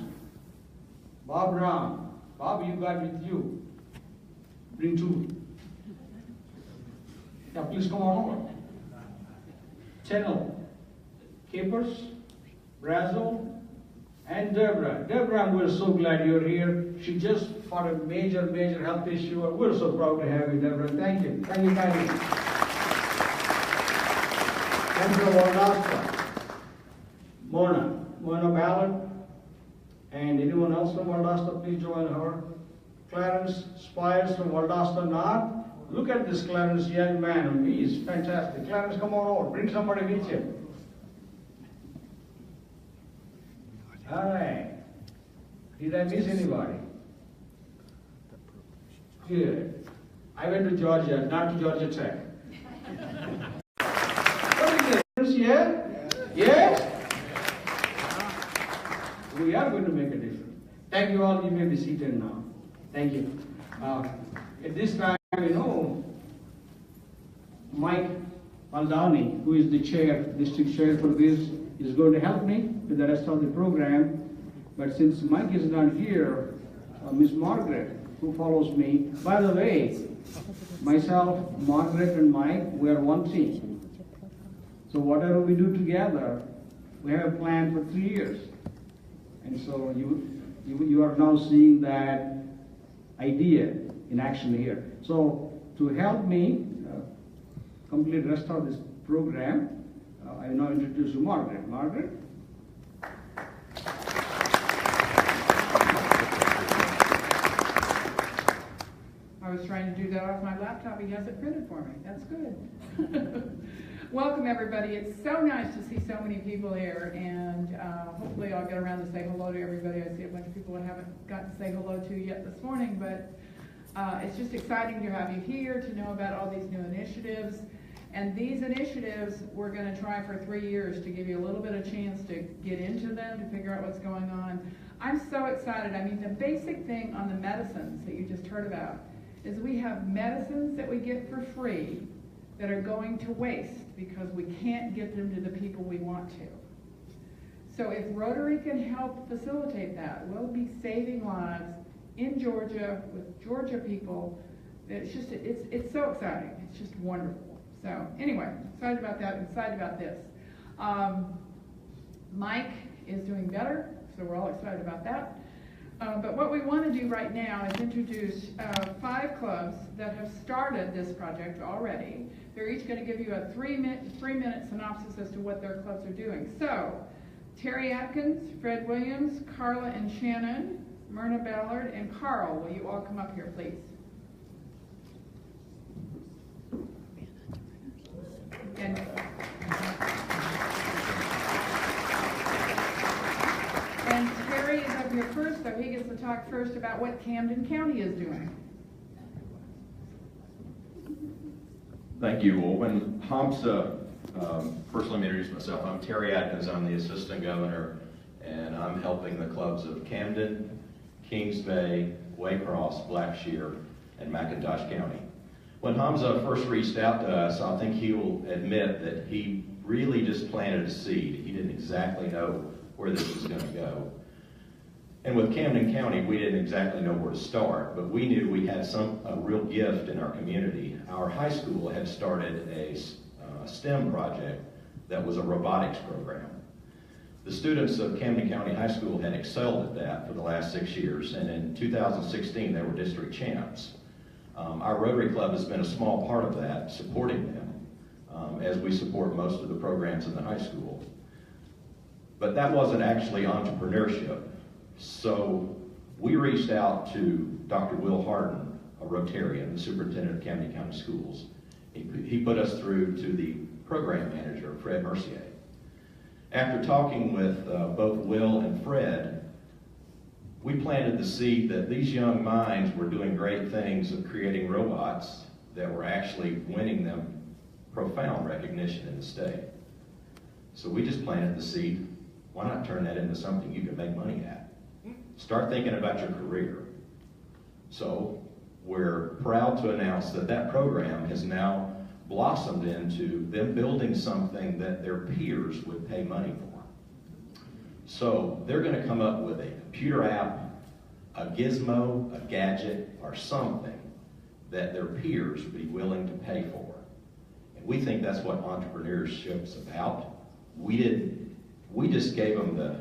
S4: Bob Brown. Bob, you got with you. Bring 2. Yeah, please come on over. Channel, Capers, Brazil, and Deborah. Deborah, we're so glad you're here. She just fought a major health issue. We're so proud to have you, Deborah. Thank you. Thank you, kindly. And from Waldasta, Mona Ballard. And anyone else from Waldasta, please join her. Clarence Spires from Waldasta North. Look at this Clarence young man. He is fantastic. Clarence, come on over. Bring somebody with you. All right. Did I miss anybody? Good. I went to Georgia, not to Georgia Tech. What is it? Yeah? Yes? We are going to make a difference. Thank you all. You may be seated now. Thank you. At this time, you know, Mike Baldani, who is the district chair for this, is going to help me with the rest of the program. But since Mike is not here, Miss Margaret, who follows me, by the way, myself, Margaret, and Mike, we are one team. So whatever we do together, we have a plan for 3 years. And so you are now seeing that idea in action here. So to help me complete the rest of this program, I now introduce you Margaret. Margaret?
S19: I was trying to do that off my laptop. He has it printed for me. That's good. Welcome, everybody. It's so nice to see so many people here, and hopefully I'll get around to say hello to everybody. I see a bunch of people I haven't gotten to say hello to yet this morning, but it's just exciting to have you here, to know about all these new initiatives. And these initiatives, we're going to try for 3 years to give you a little bit of chance to get into them, to figure out what's going on. I'm so excited. I mean, the basic thing on the medicines that you just heard about is we have medicines that we get for free that are going to waste because we can't get them to the people we want to. So if Rotary can help facilitate that, we'll be saving lives in Georgia with Georgia people. It's just, it's so exciting. It's just wonderful. So anyway, excited about that, excited about this. Mike is doing better, so we're all excited about that. But what we want to do right now is introduce 5 clubs that have started this project already. They're each going to give you a 3-minute synopsis as to what their clubs are doing. So, Terry Atkins, Fred Williams, Carla and Shannon, Myrna Ballard, and Carl, will you all come up here, please? And Terry is up here first, so he gets to talk first about what Camden County is doing.
S20: Thank you. Well, when HOMSA, first let me introduce myself. I'm Terry Atkins. I'm the Assistant Governor, and I'm helping the clubs of Camden, Kings Bay, Waycross, Blackshear, and McIntosh County. When Hamza first reached out to us, I think he will admit that he really just planted a seed. He didn't exactly know where this was going to go. And with Camden County, we didn't exactly know where to start, but we knew we had a real gift in our community. Our high school had started a STEM project that was a robotics program. The students of Camden County High School had excelled at that for the last 6 years, and in 2016 they were district champs. Our Rotary Club has been a small part of that, supporting them, as we support most of the programs in the high school. But that wasn't actually entrepreneurship. So we reached out to Dr. Will Harden, a Rotarian, the superintendent of Camden County Schools. He put us through to the program manager, Fred Mercier. After talking with both Will and Fred, we planted the seed that these young minds were doing great things of creating robots that were actually winning them profound recognition in the state. So we just planted the seed. Why not turn that into something you can make money at? Start thinking about your career. So we're proud to announce that that program has now blossomed into them building something that their peers would pay money for. So they're going to come up with a computer app, a gizmo, a gadget, or something that their peers would be willing to pay for. And we think that's what entrepreneurship's about. We just gave them the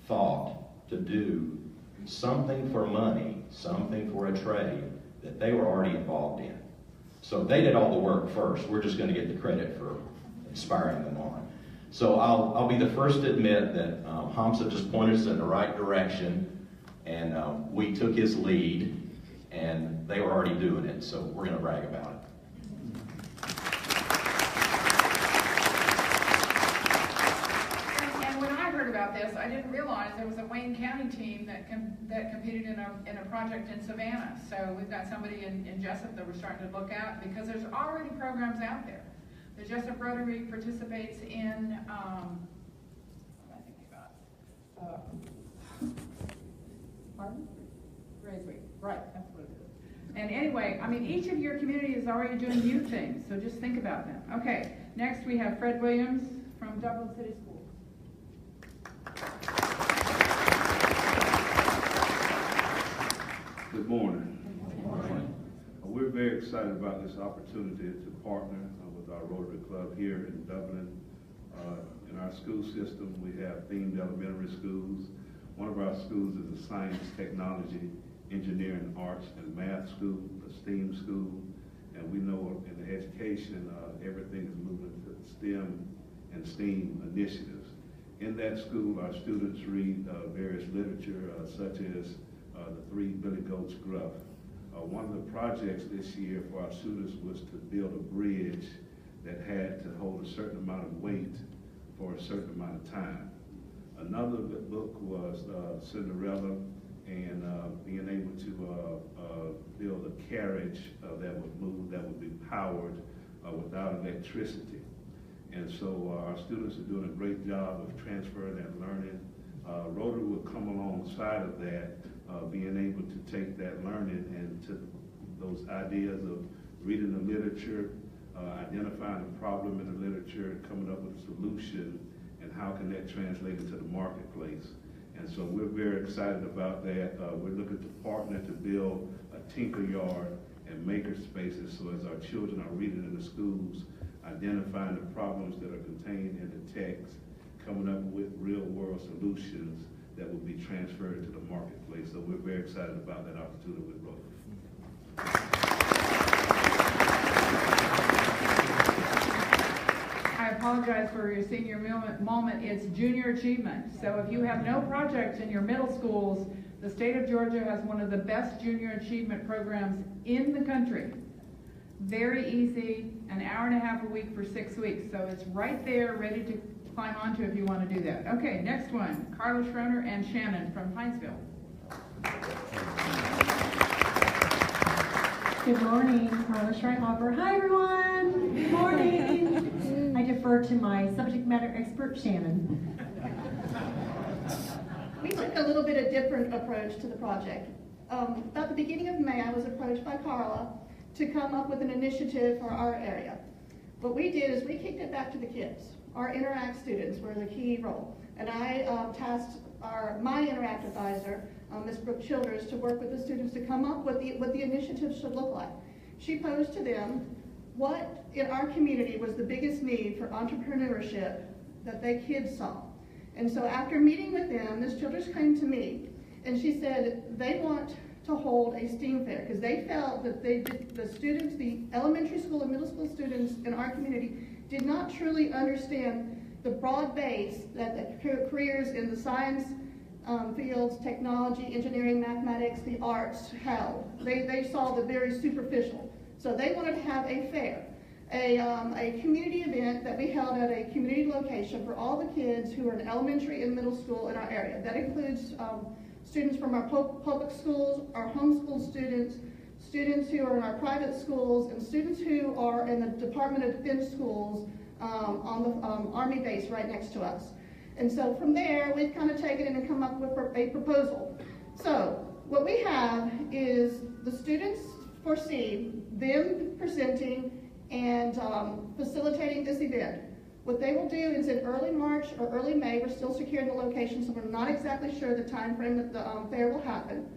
S20: thought to do something for money, something for a trade that they were already involved in. So they did all the work first. We're just going to get the credit for inspiring them on. So I'll be the first to admit that Hamza just pointed us in the right direction, and we took his lead, and they were already doing it, so we're going to brag about it.
S19: And when I heard about this, I didn't realize there was a Wayne County team that competed in a project in Savannah. So we've got somebody in Jessup that we're starting to look at, because there's already programs out there. The Jessup Rotary participates in, pardon? Grace Week, right, that's what it is. And anyway, I mean, each of your communities is already doing new things, so just think about them. Okay, next we have Fred Williams from Dublin City Schools.
S21: Good morning. Good morning. We're very excited about this opportunity to partner with our Rotary Club here in Dublin. In our school system, we have themed elementary schools. One of our schools is a science, technology, engineering, arts, and math school, a STEAM school. And we know in the education, everything is moving to STEM and STEAM initiatives. In that school, our students read various literature, such as The Three Billy Goats Gruff. One of the projects this year for our students was to build a bridge that had to hold a certain amount of weight for a certain amount of time. Another book was Cinderella, and being able to build a carriage that would move, that would be powered without electricity. And so our students are doing a great job of transferring that learning. Rotary will come alongside of that, being able to take that learning and to those ideas of reading the literature, identifying a problem in the literature, coming up with a solution, and how can that translate into the marketplace. And so we're very excited about that. We're looking to partner to build a tinker yard and maker spaces, so as our children are reading in the schools, identifying the problems that are contained in the text, coming up with real-world solutions that will be transferred to the marketplace. So we're very excited about that opportunity with Rotary.
S19: I apologize for your senior moment. It's junior achievement. So if you have no projects in your middle schools, the state of Georgia has one of the best junior achievement programs in the country. Very easy, an hour and a half a week for 6 weeks. So it's right there, ready to climb onto if you want to do that. Okay, next one, Carla Schroner and Shannon from Hinesville.
S5: Good morning, Carla Schreihopper. Hi, everyone. Good morning. I defer to my subject matter expert, Shannon.
S22: We took a little bit of different approach to the project. About the beginning of May, I was approached by Carla to come up with an initiative for our area. What we did is we kicked it back to the kids. Our Interact students were the key role. And I tasked my Interact advisor, Ms. Brooke Childers, to work with the students to come up with what the initiative should look like. She posed to them what in our community was the biggest need for entrepreneurship that they kids saw. And so after meeting with them, Ms. Childers came to me and she said they want to hold a STEAM fair because they felt that the students, the elementary school and middle school students in our community did not truly understand the broad base that the careers in the science fields, technology, engineering, mathematics, the arts held. They saw the very superficial. So they wanted to have a fair, a community event that we held at a community location for all the kids who are in elementary and middle school in our area. That includes students from our public schools, our homeschool students, students who are in our private schools, and students who are in the Department of Defense schools on the Army base right next to us. And so from there, we've kind of taken it and come up with a proposal. So what we have is the students foresee them presenting and facilitating this event. What they will do is in early March or early May, we're still securing the location, so we're not exactly sure the time frame that the fair will happen.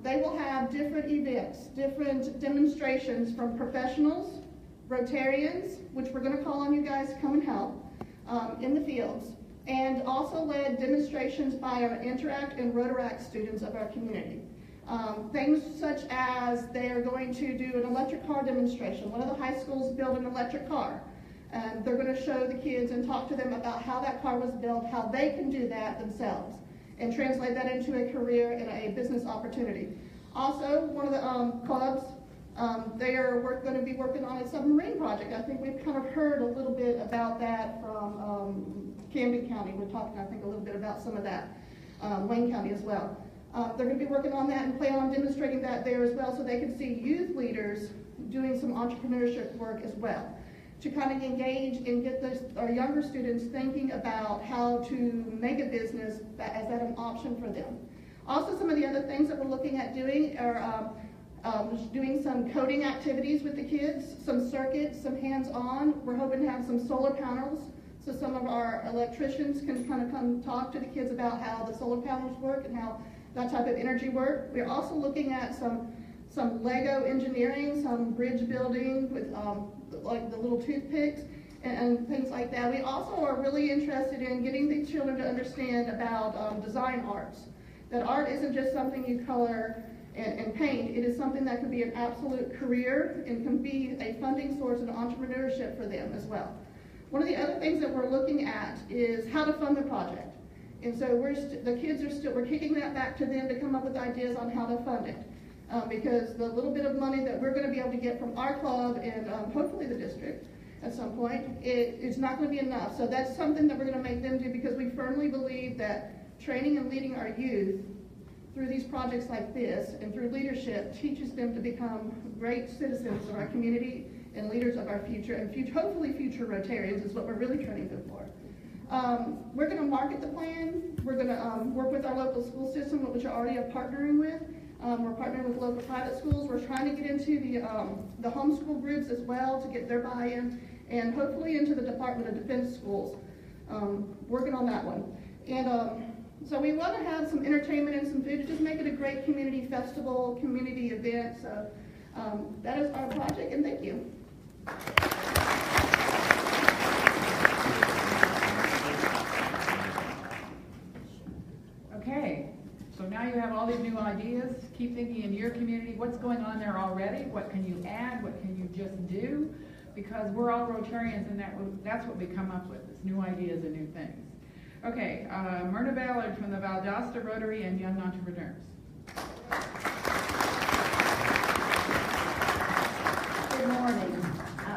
S22: They will have different events, different demonstrations from professionals, Rotarians, which we're going to call on you guys to come and help in the fields, and also led demonstrations by our Interact and Rotaract students of our community. Things such as they are going to do an electric car demonstration. One of the high schools built an electric car. And they're going to show the kids and talk to them about how that car was built, how they can do that themselves, and translate that into a career and a business opportunity. Also, one of the clubs, they are going to be working on a submarine project. I think we've kind of heard a little bit about that from Camden County. We're talking, I think, a little bit about some of that. Wayne County as well. They're going to be working on that and plan on demonstrating that there as well so they can see youth leaders doing some entrepreneurship work as well, to kind of engage and get our younger students thinking about how to make a business as that an option for them. Also, some of the other things that we're looking at doing are doing some coding activities with the kids, some circuits, some hands-on. We're hoping to have some solar panels, so some of our electricians can kind of come talk to the kids about how the solar panels work and how that type of energy work. We're also looking at some Lego engineering, some bridge building with like the little toothpicks and things like that. We also are really interested in getting the children to understand about design arts. That art isn't just something you color and paint, it is something that can be an absolute career and can be a funding source and entrepreneurship for them as well. One of the other things that we're looking at is how to fund the project. And so we're kicking that back to them to come up with ideas on how to fund it. Because the little bit of money that we're going to be able to get from our club and hopefully the district at some point, it's not going to be enough. So that's something that we're going to make them do, because we firmly believe that training and leading our youth through these projects like this and through leadership teaches them to become great citizens of our community and leaders of our future, and hopefully future Rotarians is what we're really training them for. We're going to market the plan. We're going to work with our local school system, which we're already partnering with. We're partnering with local private schools. We're trying to get into the homeschool groups as well to get their buy-in, and hopefully into the Department of Defense schools, working on that one. And so we want to have some entertainment and some food to just make it a great community festival, community event. So that is our project, and thank you.
S19: Okay, so now you have all these new ideas. Keep thinking in your community, what's going on there already? What can you add? What can you just do? Because we're all Rotarians, and that's what we come up with, is new ideas and new things. Okay, Myrna Ballard from the Valdosta Rotary and Young Entrepreneurs.
S1: Good morning.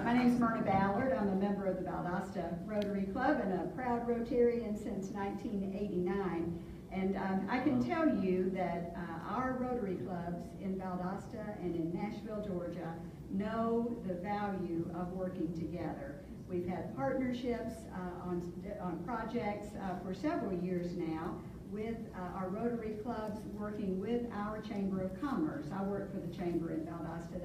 S1: My name is Myrna Ballard. I'm a member of the Valdosta Rotary Club and a proud Rotarian since 1989. And I can tell you that our Rotary clubs in Valdosta and in Nashville, Georgia, know the value of working together. We've had partnerships on projects for several years now with our Rotary clubs working with our Chamber of Commerce. I work for the Chamber in Valdosta.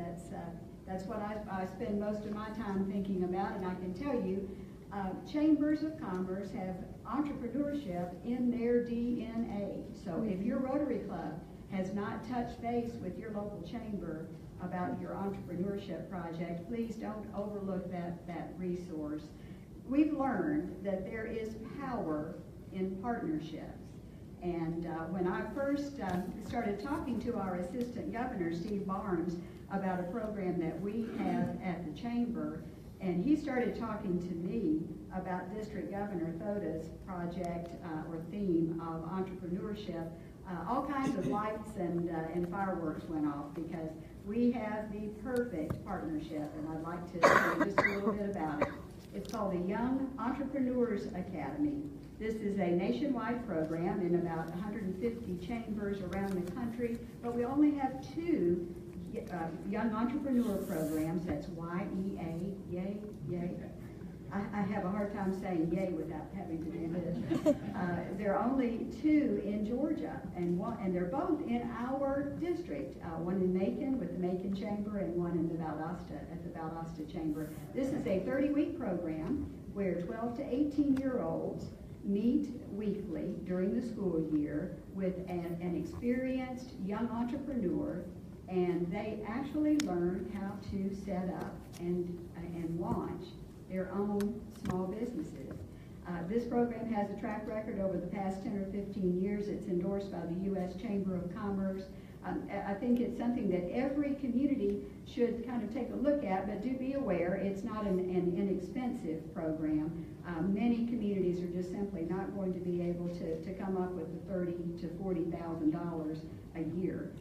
S1: That's what I spend most of my time thinking about, and I can tell you, Chambers of Commerce have entrepreneurship in their DNA. So if your Rotary Club has not touched base with your local chamber about your entrepreneurship project, please don't overlook that resource. We've learned that there is power in partnerships. And when I first started talking to our Assistant Governor, Steve Barnes, about a program that we have at the Chamber, and he started talking to me about District Governor Thoda's project or theme of entrepreneurship, all kinds of lights and fireworks went off, because we have the perfect partnership, and I'd like to say just a little bit about it. It's called the Young Entrepreneurs Academy. This is a nationwide program in about 150 chambers around the country, but we only have 2 Young Entrepreneur programs. That's YEA, yay, yay. I have a hard time saying yay without having to do this. There are only 2 in Georgia, and they're both in our district. One in Macon with the Macon Chamber, and one in the Valdosta at the Valdosta Chamber. This is a 30-week program where 12 to 18-year-olds meet weekly during the school year with an experienced young entrepreneur, and they actually learn how to set up and launch their own small businesses. This program has a track record over the past 10 or 15 years. It's endorsed by the U.S. Chamber of Commerce. I think it's something that every community should kind of take a look at, but do be aware it's not an inexpensive program. Many communities are just simply not going to be able to come up with the $30,000 to $40,000 a year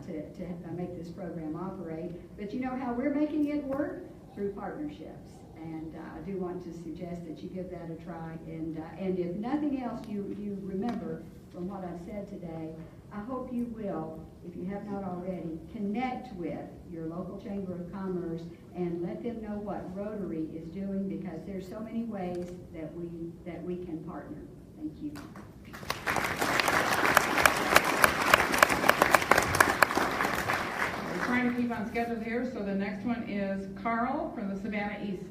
S1: to make this program operate. But you know how we're making it work? Through partnerships. And I do want to suggest that you give that a try. And if nothing else you remember from what I've said today, I hope you will, if you have not already, connect with your local Chamber of Commerce and let them know what Rotary is doing, because there's so many ways that we can partner. Thank you.
S19: We're trying to keep on schedule here, so the next one is Carl from the Savannah East.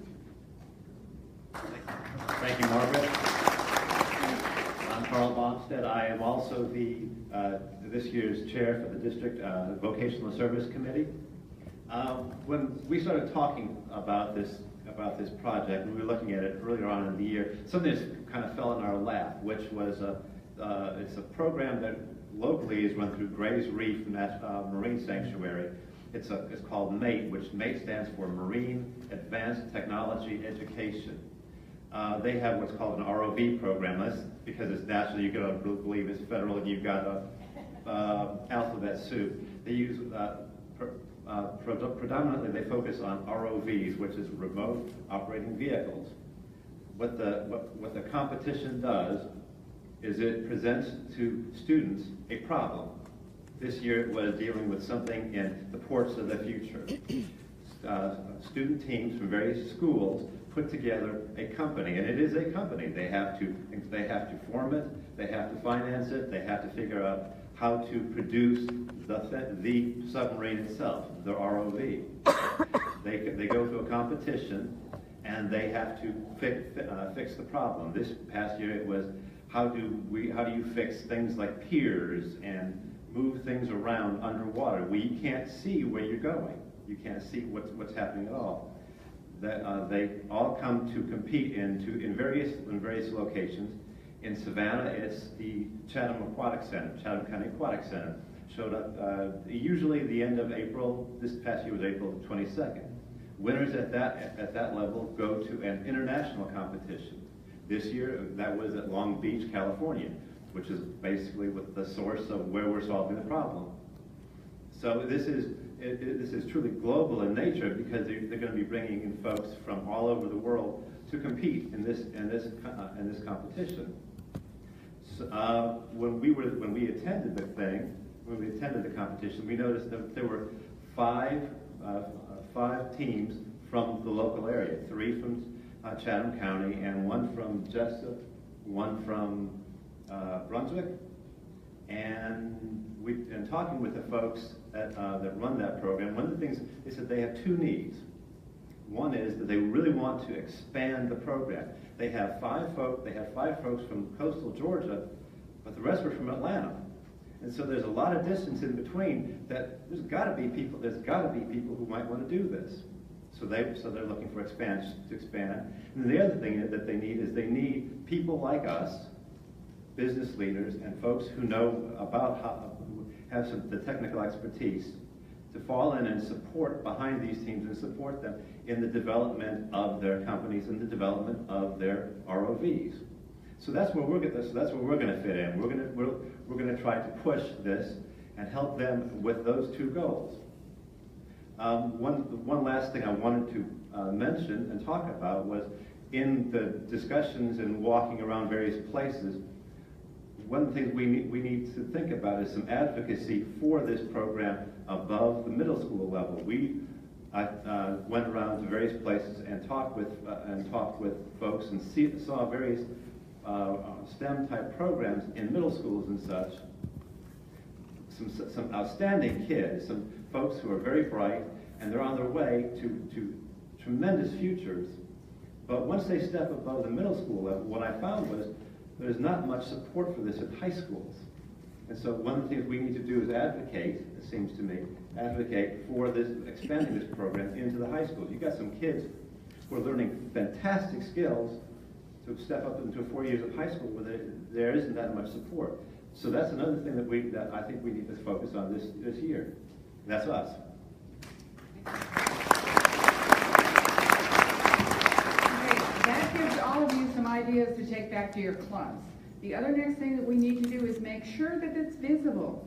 S3: Thank you, Margaret. I'm Carl Bonstead. I am also this year's chair for the District Vocational Service Committee. When we started talking about this project, and we were looking at it earlier on in the year, something just kind of fell in our lap, which was it's a program that locally is run through Gray's Reef Marine Sanctuary. It's called MATE, which MATE stands for Marine Advanced Technology Education. They have what's called an ROV program. That's because it's national, you gotta believe it's federal, and you've got alphabet soup. They use, predominantly they focus on ROVs, which is remote operating vehicles. What the competition does is it presents to students a problem. This year it was dealing with something in the ports of the future. Student teams from various schools put together a company, and it is a company. They have to form it, they have to finance it, they have to figure out how to produce the submarine itself, the ROV. They go to a competition, and they have to fix the problem. This past year it was how do you fix things like piers and move things around underwater where you can't see where you're going. You can't see what's happening at all. They all come to compete in various locations. In Savannah, it's the Chatham County Aquatic Center. Showed up usually the end of April. This past year was April 22nd. Winners at that level go to an international competition. This year, that was at Long Beach, California, which is basically the source of where we're solving the problem. So this is truly global in nature because they're going to be bringing in folks from all over the world to compete in this competition. So, when we attended the competition, we noticed that there were five teams from the local area, 3 from Chatham County, and 1 from Jessup, 1 from Brunswick, and talking with the folks that run that program, one of the things they said they have 2 needs. One is that they really want to expand the program. They have 5 folks from coastal Georgia, but the rest were from Atlanta, and so there's a lot of distance in between. That there's got to be people who might want to do this. So they're looking for expansion to expand. And the other thing that they need people like us, business leaders and folks who know who have the technical expertise to fall in and support behind these teams and support them in the development of their companies and the development of their ROVs. So that's where we're going to fit in. We're going to try to push this and help them with those 2 goals. One last thing I wanted to mention and talk about was in the discussions and walking around various places, one of the things we need to think about is some advocacy for this program above the middle school level. I went around to various places and talked with folks and saw various STEM type programs in middle schools and such. Some outstanding kids, some folks who are very bright, and they're on their way to tremendous futures. But once they step above the middle school level, what I found was there's not much support for this at high schools. And so one of the things we need to do is advocate, it seems to me, advocate for this, expanding this program into the high schools. You've got some kids who are learning fantastic skills to step up into 4 years of high school where there isn't that much support. So that's another thing that I think we need to focus on this year. And that's us.
S19: That gives all of you some ideas to take back to your clubs. The other next thing that we need to do is make sure that it's visible.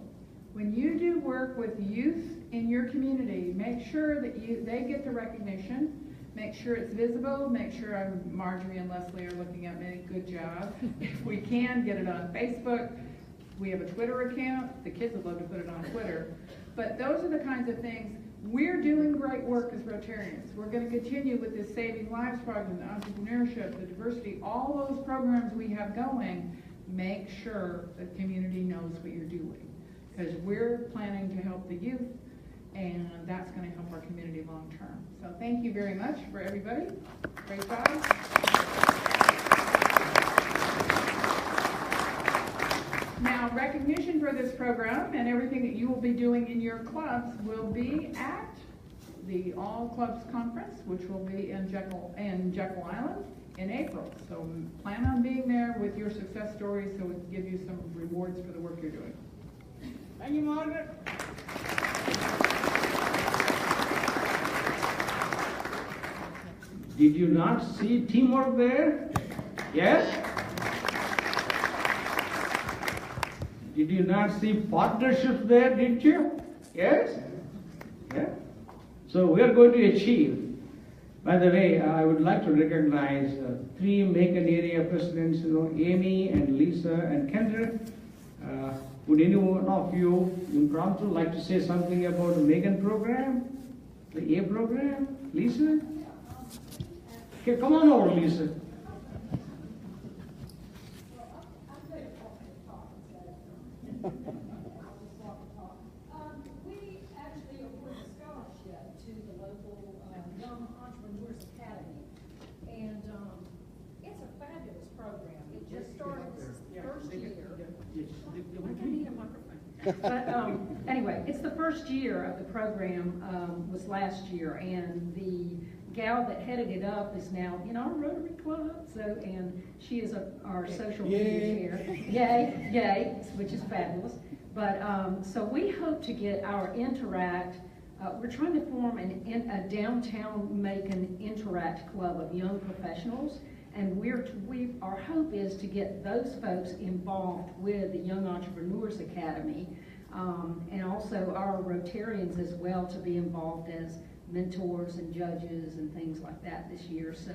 S19: When you do work with youth in your community, make sure that they get the recognition, make sure it's visible, make sure Marjorie and Leslie are looking at me, good job. If we can, get it on Facebook. We have a Twitter account. The kids would love to put it on Twitter. But those are the kinds of things. We're doing great work as Rotarians. We're going to continue with this Saving Lives program, the entrepreneurship, the diversity, all those programs we have going. Make sure the community knows what you're doing, because we're planning to help the youth, and that's going to help our community long term. So thank you very much for everybody. Great job. Now, recognition for this program and everything that you will be doing in your clubs will be at the All Clubs Conference, which will be in Jekyll Island in April. So plan on being there with your success stories so we can give you some rewards for the work you're doing.
S8: Thank you, Margaret. Did you not see teamwork there? Yes? Did you not see partnership there, did you? Yes? Yeah? So we are going to achieve. By the way, I would like to recognize three Macon area presidents, Amy and Lisa and Kendra. Would any one of you impromptu like to say something about the Macon program? The A program? Lisa? Okay, come on over, Lisa.
S2: We actually awarded a scholarship to the local Young Entrepreneurs Academy, and it's a fabulous program. It just started, this is the first year. I can need a microphone. But anyway, it's the first year of the program, was last year, and the gal that headed it up is now in our Rotary Club, and she is our social media chair. Yay, yay, which is fabulous. But so we hope to get our Interact. We're trying to form a downtown Macon Interact club of young professionals, and our hope is to get those folks involved with the Young Entrepreneurs Academy, and also our Rotarians as well to be involved as mentors and judges and things like that this year. So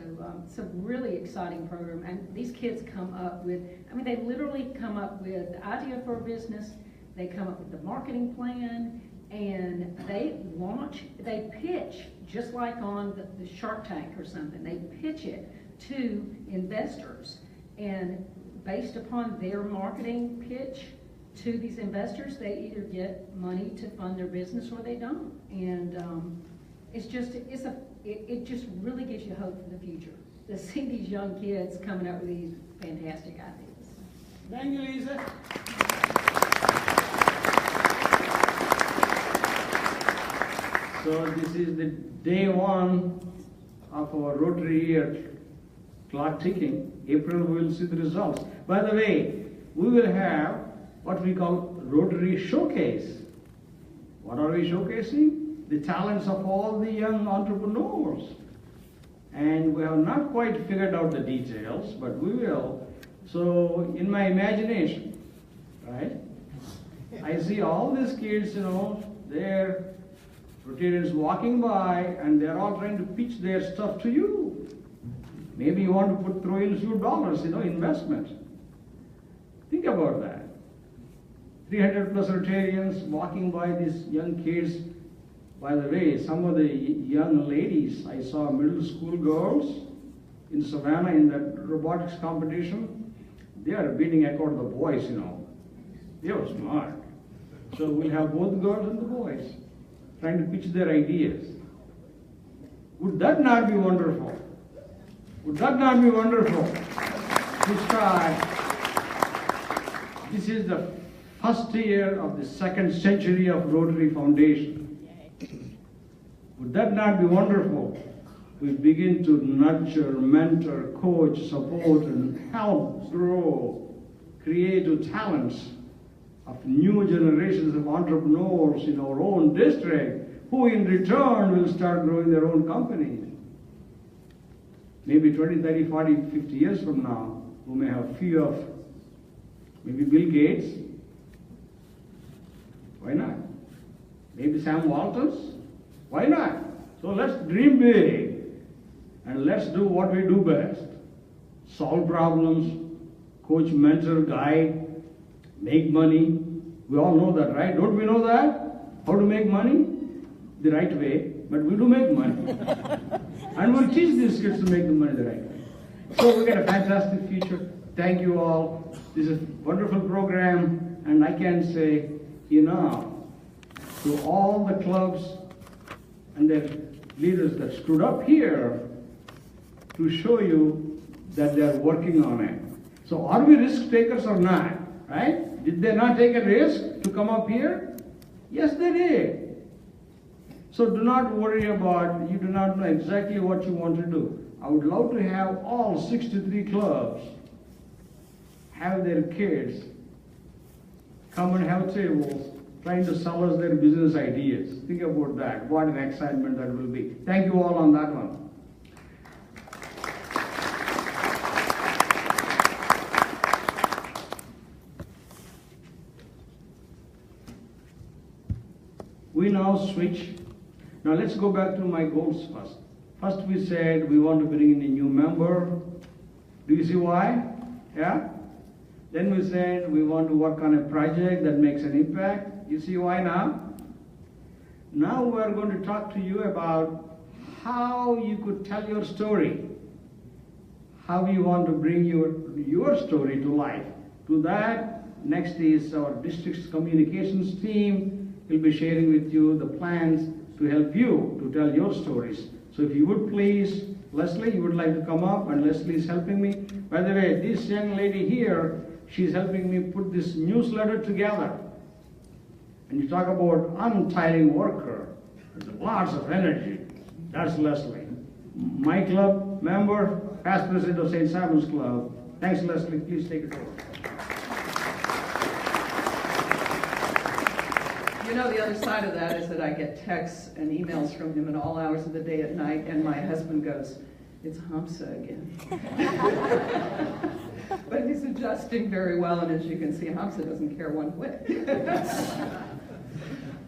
S2: it's a really exciting program, and these kids come up with, they literally come up with the idea for a business, they come up with the marketing plan, and they pitch, just like on the Shark Tank or something, they pitch it to investors, and based upon their marketing pitch to these investors, they either get money to fund their business or they don't. And it just really gives you hope for the future to see these young kids coming up with these fantastic ideas.
S8: Thank you, Lisa. So this is the day one of our Rotary Year clock ticking. April we will see the results. By the way, we will have what we call Rotary Showcase. What are we showcasing? The talents of all the young entrepreneurs. And we have not quite figured out the details, but we will. So in my imagination, right, I see all these kids, they're Rotarians walking by, and they're all trying to pitch their stuff to you. Maybe you want to throw in a few dollars, investment. Think about that. 300 plus Rotarians walking by these young kids. By the way, some of the young ladies, I saw middle school girls in Savannah in that robotics competition. They are beating record the boys, They were smart. So we'll have both girls and the boys trying to pitch their ideas. Would that not be wonderful? Would that not be wonderful? This is the first year of the second century of Rotary Foundation. Would that not be wonderful? We begin to nurture, mentor, coach, support, and help grow creative talents of new generations of entrepreneurs in our own district, who in return will start growing their own companies. Maybe 20, 30, 40, 50 years from now, we may have few of maybe Bill Gates. Why not? Maybe Sam Walters. Why not? So let's dream big and let's do what we do best. Solve problems, coach, mentor, guide, make money. We all know that, right? Don't we know that? How to make money? The right way, but we do make money. And we'll teach these kids to make the money the right way. So we got a fantastic future. Thank you all. This is a wonderful program, and I can say enough to all the clubs and their leaders that stood up here to show you that they're working on it. So are we risk takers or not, right? Did they not take a risk to come up here? Yes, they did. So do not worry about, you do not know exactly what you want to do. I would love to have all 63 clubs have their kids come and have tables,
S4: trying to sell us their business ideas. Think about that. What an excitement that will be. Thank you all on that one. We now switch. Now let's go back to my goals first. First we said we want to bring in a new member. Do you see why? Yeah? Then we said we want to work on a project that makes an impact. You see why now? Now we are going to talk to you about how you could tell your story. How you want to bring your story to life. To that, next is our district's communications team. We'll be sharing with you the plans to help you to tell your stories. So if you would please, Leslie, you would like to come up, and Leslie is helping me. By the way, this young lady here, she's helping me put this newsletter together. And you talk about untiring worker, there's lots of energy. That's Leslie. My club member, past president of St. Simon's Club. Thanks, Leslie. Please take it over.
S6: You know, the other side of that is that I get texts and emails from him at all hours of the day at night, and my husband goes, "It's Hamsa again." But he's adjusting very well, and as you can see, Hamsa doesn't care one whit.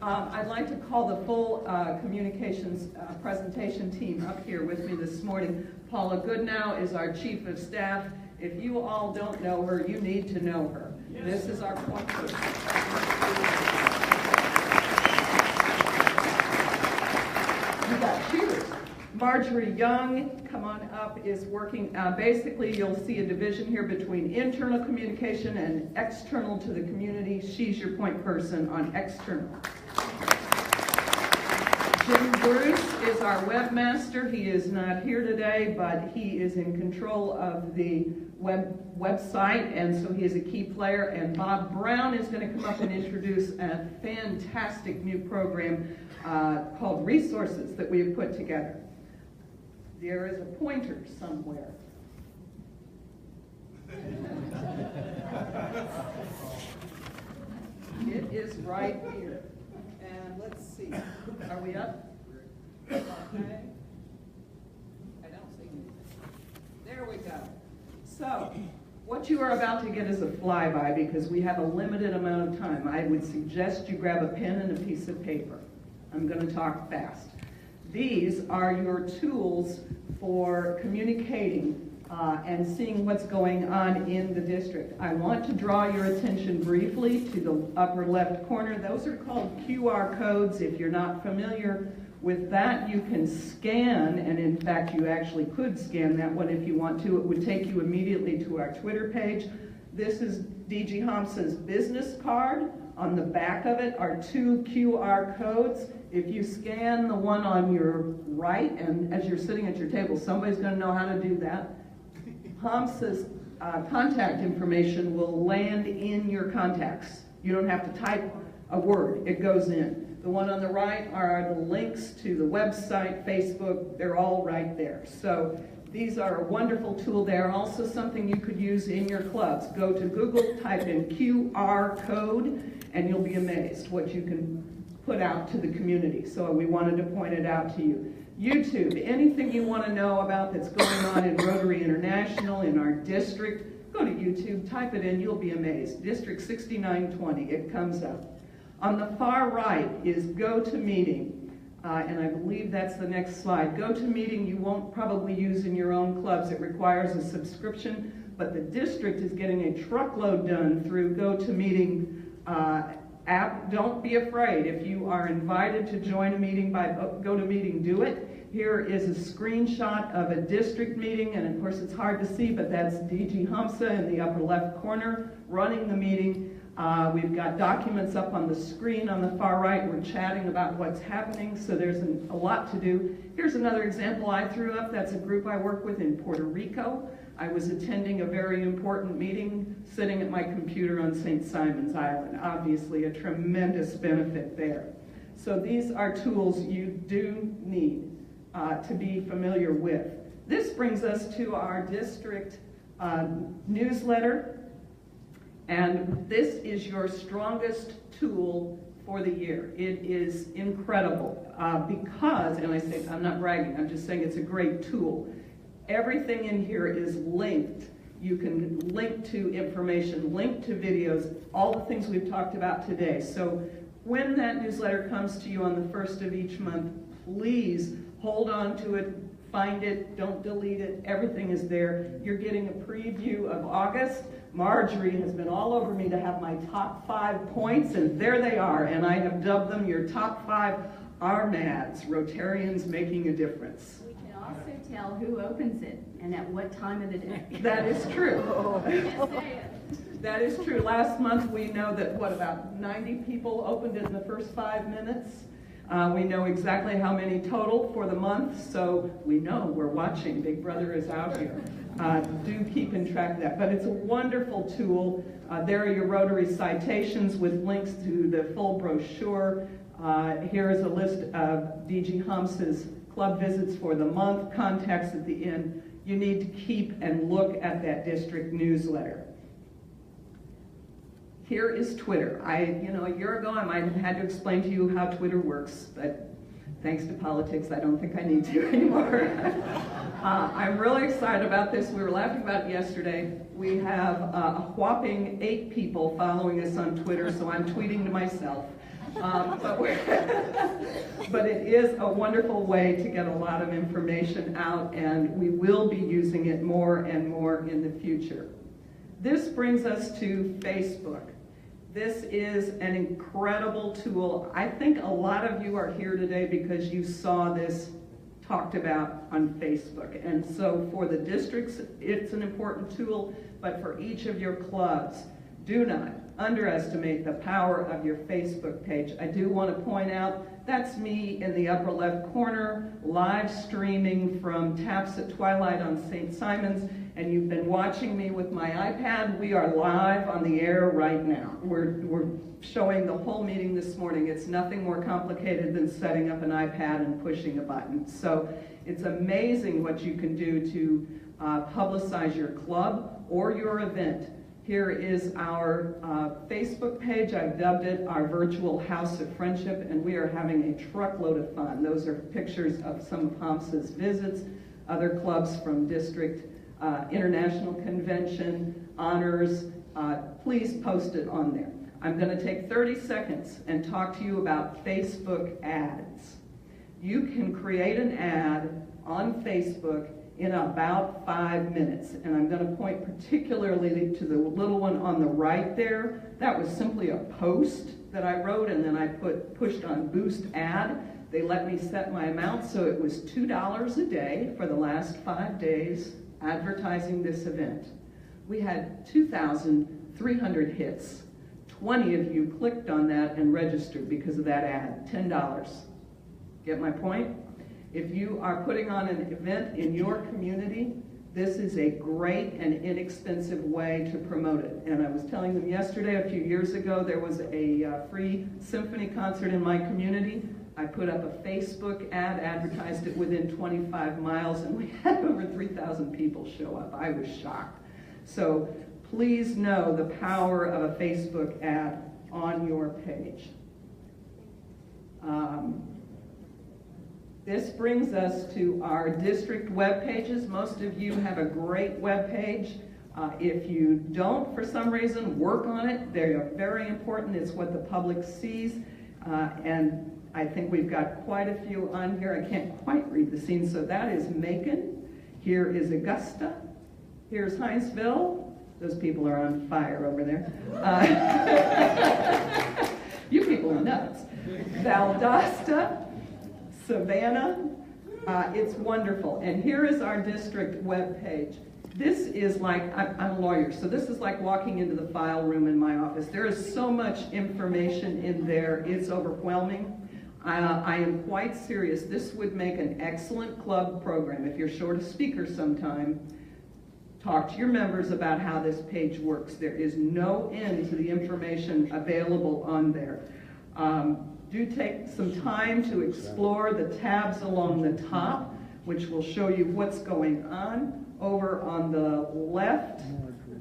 S6: I'd like to call the full communications presentation team up here with me this morning. Paula Goodnow is our Chief of Staff. If you all don't know her, you need to know her. Yes. This is our point person. We got cheers. Marjorie Young, come on up, is working, basically you'll see a division here between internal communication and external to the community. She's your point person on external. Jim Bruce is our webmaster. He is not here today, but he is in control of the website, and so he is a key player. And Bob Brown is going to come up and introduce a fantastic new program called Resources that we have put together. There is a pointer somewhere. It is right here. And let's see. Are we up? Okay. I don't see anything. There we go. So, what you are about to get is a flyby because we have a limited amount of time. I would suggest you grab a pen and a piece of paper. I'm going to talk fast. These are your tools for communicating and seeing what's going on in the district. I want to draw your attention briefly to the upper left corner. Those are called QR codes. If you're not familiar with that, you can scan, and in fact you actually could scan that one if you want to. It would take you immediately to our Twitter page. This is DG Hamsa's business card. On the back of it are 2 QR codes. If you scan the one on your right, and as you're sitting at your table, somebody's going to know how to do that. Hamsa's contact information will land in your contacts. You don't have to type a word. It goes in. The one on the right are the links to the website, Facebook. They're all right there. So these are a wonderful tool. They're also something you could use in your clubs. Go to Google, type in QR code, and you'll be amazed what you can put out to the community. So we wanted to point it out to you. YouTube, anything you want to know about that's going on in Rotary International, in our district, go to YouTube, type it in, you'll be amazed. District 6920, it comes up. On the far right is GoToMeeting, and I believe that's the next slide. GoToMeeting you won't probably use in your own clubs. It requires a subscription, but the district is getting a truckload done through GoToMeeting app. Don't be afraid. If you are invited to join a meeting by GoToMeeting, do it. Here is a screenshot of a district meeting, and of course it's hard to see, but that's DG Hamsa in the upper left corner running the meeting. We've got documents up on the screen on the far right. We're chatting about what's happening, so there's a lot to do. Here's another example I threw up. That's a group I work with in Puerto Rico. I was attending a very important meeting, sitting at my computer on St. Simon's Island. Obviously a tremendous benefit there. So these are tools you do need to be familiar with. This brings us to our district newsletter. And this is your strongest tool for the year. It is incredible because, and I say, I'm not bragging, I'm just saying it's a great tool. Everything in here is linked. You can link to information, link to videos, all the things we've talked about today. So when that newsletter comes to you on the 1st of each month, please hold on to it, find it, don't delete it, everything is there. You're getting a preview of August. Marjorie has been all over me to have my top 5 points, and there they are, and I have dubbed them your top 5 RMADs, Rotarians Making a Difference.
S1: We can also tell who opens it and at what time of the day.
S6: That is true. That is true. Last month we know that, what, about 90 people opened it in the first 5 minutes. We know exactly how many total for the month, so we know we're watching. Big Brother is out here. Do keep in track of that. But it's a wonderful tool. There are your Rotary citations with links to the full brochure. Here is a list of DG Humps's club visits for the month, contacts at the end. You need to keep and look at that district newsletter. Here is Twitter. A year ago I might have had to explain to you how Twitter works, but thanks to politics, I don't think I need to anymore. I'm really excited about this. We were laughing about it yesterday. We have a whopping 8 people following us on Twitter, so I'm tweeting to myself. But it is a wonderful way to get a lot of information out, and we will be using it more and more in the future. This brings us to Facebook. This is an incredible tool. I think a lot of you are here today because you saw this talked about on Facebook. And so for the districts, it's an important tool, but for each of your clubs, do not underestimate the power of your Facebook page. I do want to point out, that's me in the upper left corner, live streaming from Taps at Twilight on St. Simon's, and you've been watching me with my iPad. We are live on the air right now. We're showing the whole meeting this morning. It's nothing more complicated than setting up an iPad and pushing a button. So it's amazing what you can do to publicize your club or your event. Here is our Facebook page. I've dubbed it our virtual House of Friendship, and we are having a truckload of fun. Those are pictures of some of Hampsa's visits, other clubs from district, international convention, honors. Please post it on there. I'm going to take 30 seconds and talk to you about Facebook ads. You can create an ad on Facebook in about 5 minutes. And I'm going to point particularly to the little one on the right there. That was simply a post that I wrote, and then I pushed on Boost Ad. They let me set my amount, so it was $2 a day for the last 5 days advertising this event. We had 2,300 hits. 20 of you clicked on that and registered because of that ad, $10. Get my point? If you are putting on an event in your community, this is a great and inexpensive way to promote it. And I was telling them yesterday, a few years ago, there was a free symphony concert in my community. I put up a Facebook ad, advertised it within 25 miles, and we had over 3,000 people show up. I was shocked. So please know the power of a Facebook ad on your page. This brings us to our district web pages. Most of you have a great web page. If you don't, for some reason, work on it. They are very important. It's what the public sees. And I think we've got quite a few on here. I can't quite read the scene. So that is Macon. Here is Augusta. Here's Hinesville. Those people are on fire over there. You people are nuts. Valdosta. Savannah, it's wonderful. And here is our district web page. This is like, I'm a lawyer, so this is like walking into the file room in my office. There is so much information in there, it's overwhelming. I am quite serious. This would make an excellent club program. If you're short a speaker sometime, talk to your members about how this page works. There is no end to the information available on there. Do take some time to explore the tabs along the top, which will show you what's going on. Over on the left,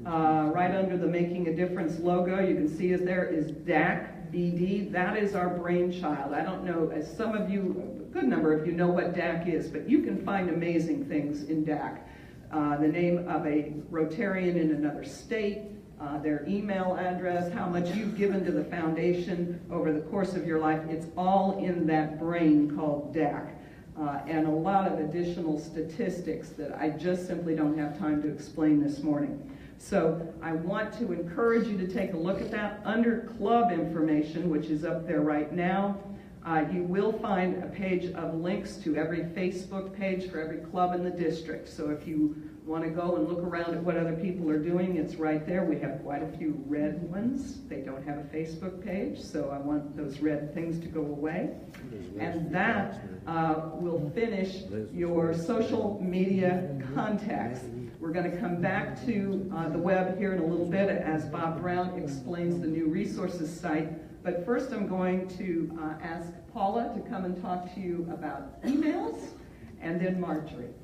S6: right under the Making a Difference logo, you can see there is DAC DAC BD. That is our brainchild. I don't know, as some of you, a good number of you know what DAC is, but you can find amazing things in DAC. The name of a Rotarian in another state, their email address, how much you've given to the foundation over the course of your life. It's all in that brain called DAC. And a lot of additional statistics that I just simply don't have time to explain this morning. So I want to encourage you to take a look at that. Under club information, which is up there right now, you will find a page of links to every Facebook page for every club in the district. So if you want to go and look around at what other people are doing, it's right there. We have quite a few red ones. They don't have a Facebook page, so I want those red things to go away. And that will finish your social media contacts. We're going to come back to the web here in a little bit as Bob Brown explains the new resources site. But first I'm going to ask Paula to come and talk to you about emails, and then Marjorie.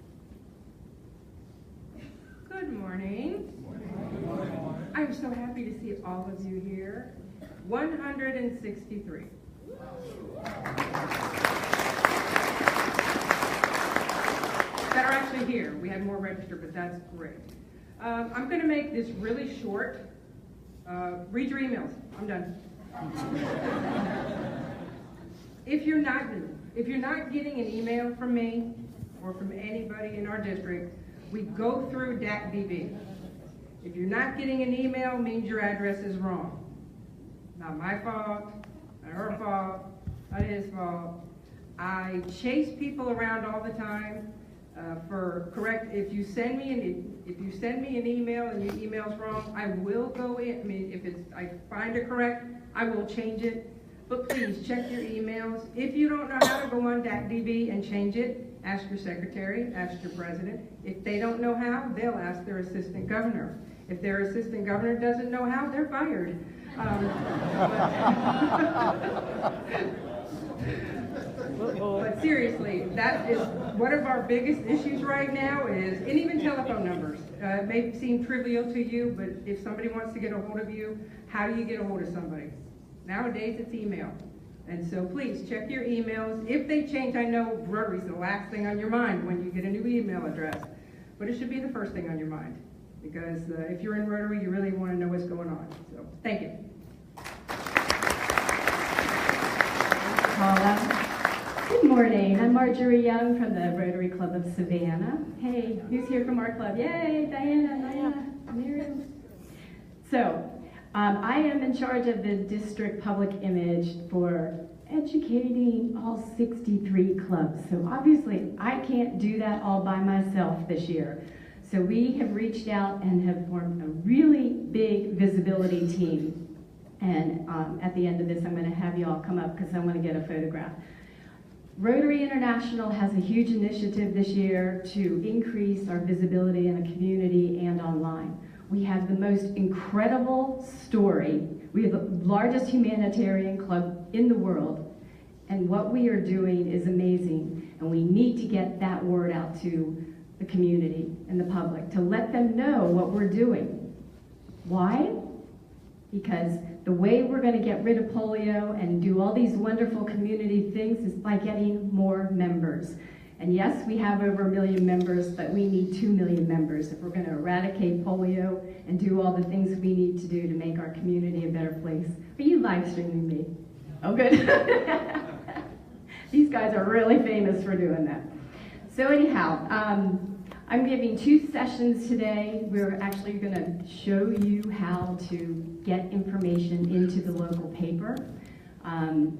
S7: Good morning. I'm so happy to see all of you here. 163. That are actually here. We had more registered, but that's great. I'm going to make this really short. Read your emails. I'm done. If you're not getting an email from me or from anybody in our district, we go through DAC BB. If you're not getting an email, it means your address is wrong. Not my fault, not her fault, not his fault. I chase people around all the time for correct. If you send me an email and your email's wrong, I will go in. I mean, if I find it correct, I will change it. But please check your emails. If you don't know how to go on DAC DB and change it, ask your secretary, ask your president. If they don't know how, they'll ask their assistant governor. If their assistant governor doesn't know how, they're fired. But seriously, that is one of our biggest issues right now is, and even telephone numbers. It may seem trivial to you, but if somebody wants to get a hold of you, how do you get a hold of somebody? Nowadays, it's email. And so please check your emails. If they change, I know Rotary's the last thing on your mind when you get a new email address, but it should be the first thing on your mind. Because if you're in Rotary, you really want to know what's going on. So, thank you.
S10: Paula. Good morning. I'm Marjorie Young from the Rotary Club of Savannah. Hey, who's here from our club? Yay, Diana, Miriam. So, I am in charge of the district public image for educating all 63 clubs. So obviously, I can't do that all by myself this year. So we have reached out and have formed a really big visibility team. And at the end of this, I'm going to have you all come up because I want to get a photograph. Rotary International has a huge initiative this year to increase our visibility in the community and online. We have the most incredible story. We have the largest humanitarian club in the world, and what we are doing is amazing, and we need to get that word out to the community and the public to let them know what we're doing. Why? Because the way we're going to get rid of polio and do all these wonderful community things is by getting more members. And yes, we have over 1 million members, but we need 2 million members if we're going to eradicate polio and do all the things we need to do to make our community a better place. Are you live streaming me? Oh, good. These guys are really famous for doing that. So anyhow, I'm giving 2 sessions today. We're actually going to show you how to get information into the local paper. And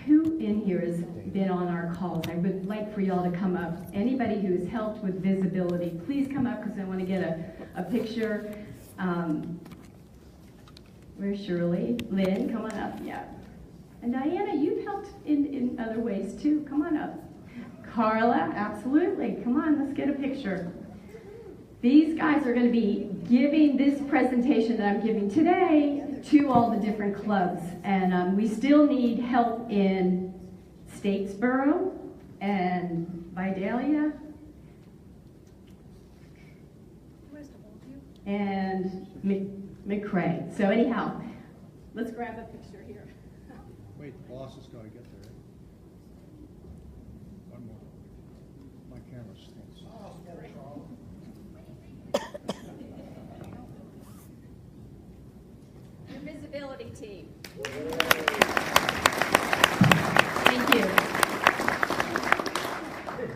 S10: who in here has been on our calls? I would like for y'all to come up. Anybody who has helped with visibility, please come up because I want to get a picture. Where's Shirley? Lynn, come on up. Yeah. And Diana, you've helped in other ways too. Come on up. Carla, absolutely. Come on, let's get a picture. These guys are going to be giving this presentation that I'm giving today to all the different clubs. And we still need help in Statesboro and Vidalia and McCrae. So anyhow, let's grab a picture here.
S14: Wait, the boss is going to get there. One more. My camera stinks.
S11: Your visibility team.
S10: Thank you.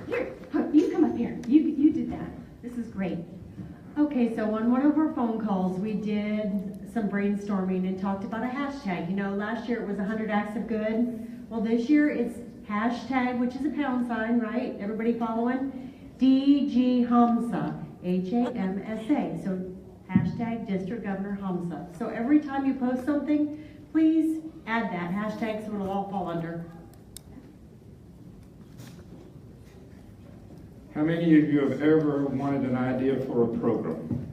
S10: Here, you come up here. You did that. This is great. Okay, so on one of our phone calls, we did some brainstorming and talked about a hashtag. You know, last year it was 100 acts of good. Well, this year it's hashtag, which is a pound sign, right? Everybody following? DG Hamsa, Hamsa. So hashtag District Governor Hamsa. So every time you post something, please add that hashtag so it'll all fall under.
S12: How many of you have ever wanted an idea for a program?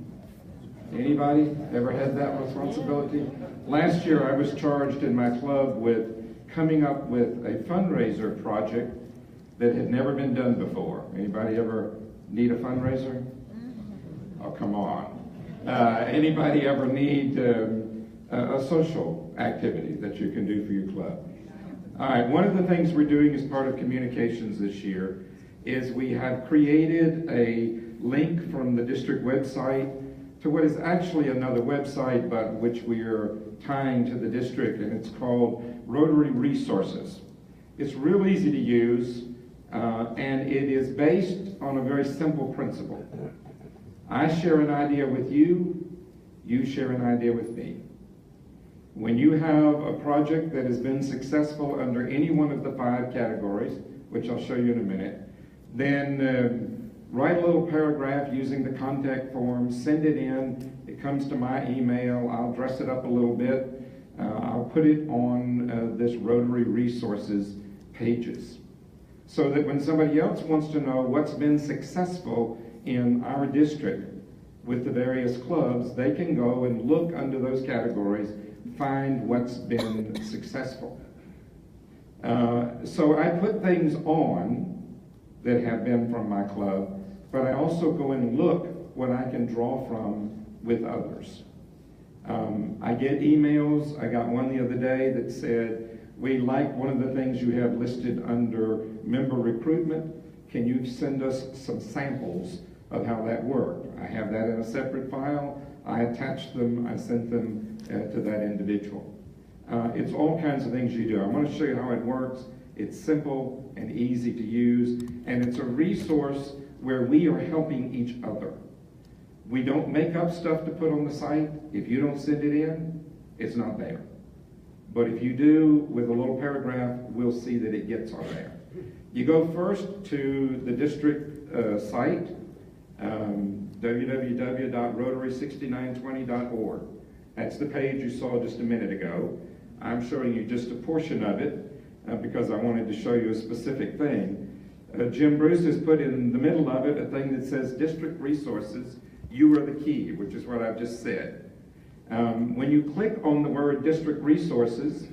S12: Anybody ever had that responsibility? Last year I was charged in my club with coming up with a fundraiser project that had never been done before. Anybody ever need a fundraiser? Oh, come on. Anybody ever need a social activity that you can do for your club? All right, one of the things we're doing as part of communications this year is we have created a link from the district website to what is actually another website, but which we are tying to the district, and it's called Rotary Resources. It's real easy to use, and it is based on a very simple principle. I share an idea with you, you share an idea with me. When you have a project that has been successful under any one of the 5 categories, which I'll show you in a minute, then write a little paragraph using the contact form, send it in, it comes to my email, I'll dress it up a little bit, I'll put it on this Rotary Resources pages. So that when somebody else wants to know what's been successful in our district with the various clubs, they can go and look under those categories, find what's been successful. So I put things on that have been from my club, but I also go and look what I can draw from with others. I get emails. I got one the other day that said, we like one of the things you have listed under member recruitment. Can you send us some samples of how that worked? I have that in a separate file. I attached them. I sent them to that individual. It's all kinds of things you do. I want to show you how it works. It's simple and easy to use, and it's a resource where we are helping each other. We don't make up stuff to put on the site. If you don't send it in, it's not there. But if you do, with a little paragraph, we'll see that it gets on there. You go first to the district site, www.rotary6920.org. That's the page you saw just a minute ago. I'm showing you just a portion of it because I wanted to show you a specific thing. Jim Bruce has put in the middle of it a thing that says District Resources, you are the key, which is what I've just said. When you click on the word District Resources,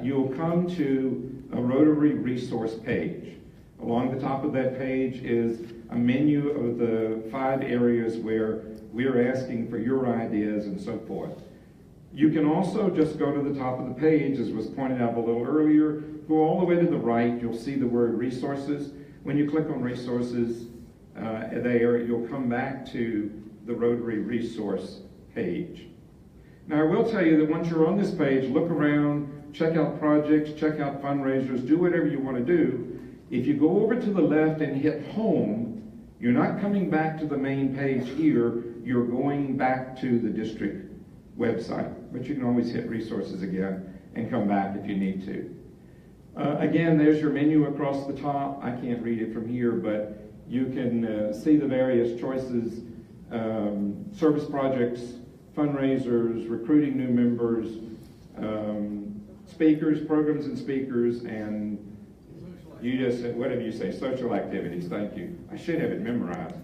S12: you'll come to a Rotary Resource page. Along the top of that page is a menu of the 5 areas where we're asking for your ideas and so forth. You can also just go to the top of the page, as was pointed out a little earlier, go all the way to the right, you'll see the word Resources. When you click on Resources there, you'll come back to the Rotary Resource page. Now I will tell you that once you're on this page, look around, check out projects, check out fundraisers, do whatever you want to do. If you go over to the left and hit Home, you're not coming back to the main page here, you're going back to the district website, but you can always hit Resources again and come back if you need to. Again, there's your menu across the top. I can't read it from here, but you can see the various choices, service projects, fundraisers, recruiting new members, speakers, programs and speakers, and you just said, whatever you say, social activities, thank you. I should have it memorized.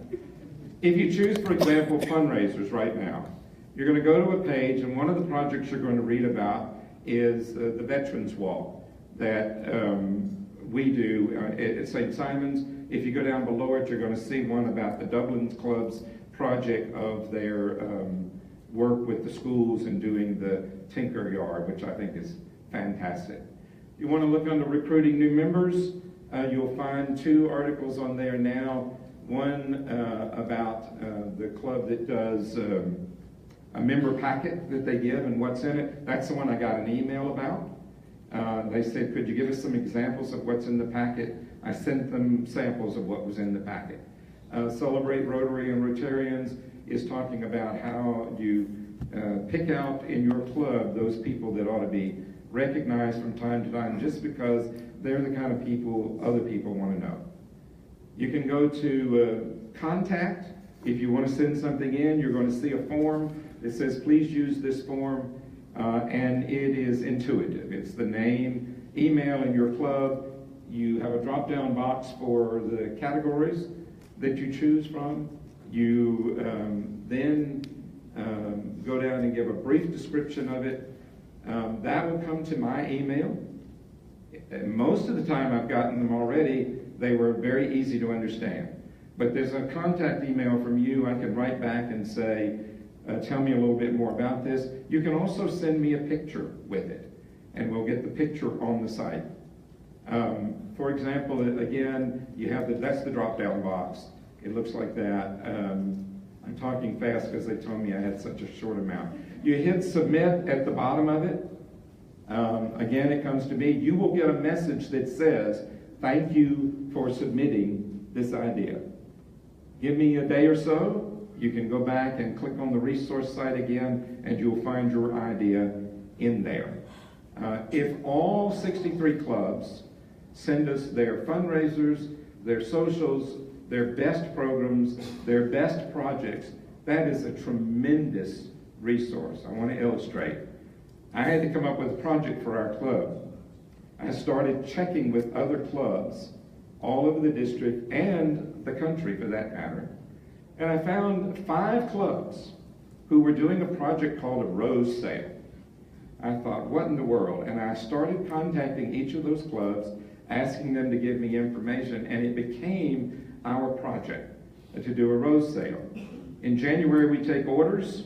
S12: If you choose, for example, fundraisers right now, you're going to go to a page, and one of the projects you're going to read about is the Veterans Walk that we do at St. Simon's. If you go down below it, you're going to see one about the Dublin Club's project of their work with the schools and doing the Tinker Yard, which I think is fantastic. You want to look under recruiting new members, you'll find 2 articles on there now. One about the club that does a member packet that they give and what's in it. That's the one I got an email about. They said, could you give us some examples of what's in the packet? I sent them samples of what was in the packet. Celebrate Rotary and Rotarians is talking about how you pick out in your club those people that ought to be recognized from time to time just because they're the kind of people other people want to know. You can go to contact. If you want to send something in, you're going to see a form that says, please use this form, and it is intuitive. It's the name, email, and your club. You have a drop-down box for the categories that you choose from. You then go down and give a brief description of it. That will come to my email. Most of the time I've gotten them already. They were very easy to understand. But there's a contact email from you. I can write back and say, tell me a little bit more about this. You can also send me a picture with it, and we'll get the picture on the site. For example, again, you have that's the drop-down box. It looks like that. I'm talking fast because they told me I had such a short amount. You hit submit at the bottom of it. Again, it comes to me. You will get a message that says, thank you for submitting this idea. Give me a day or so. You can go back and click on the resource site again, and you'll find your idea in there. If all 63 clubs send us their fundraisers, their socials, their best programs, their best projects, that is a tremendous resource. I want to illustrate. I had to come up with a project for our club. I started checking with other clubs all over the district and the country for that matter. And I found 5 clubs who were doing a project called a rose sale. I thought, what in the world? And I started contacting each of those clubs, asking them to give me information, and it became our project to do a rose sale. In January, we take orders.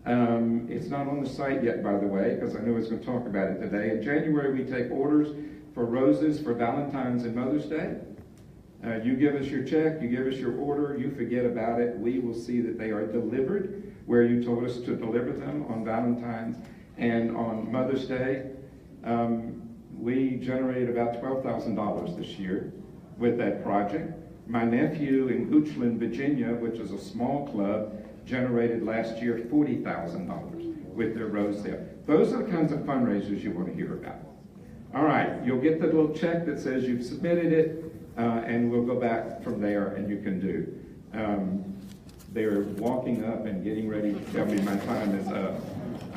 S12: It's not on the site yet, by the way, because I knew I was going to talk about it today. In January, we take orders for roses for Valentine's and Mother's Day. You give us your check, you give us your order, you forget about it. We will see that they are delivered where you told us to deliver them on Valentine's and on Mother's Day. We generated about $12,000 this year with that project. My nephew in Goochland, Virginia, which is a small club, generated last year $40,000 with their rose sale. Those are the kinds of fundraisers you want to hear about. All right, you'll get the little check that says you've submitted it, and we'll go back from there and you can do. They're walking up and getting ready to tell me my time is up.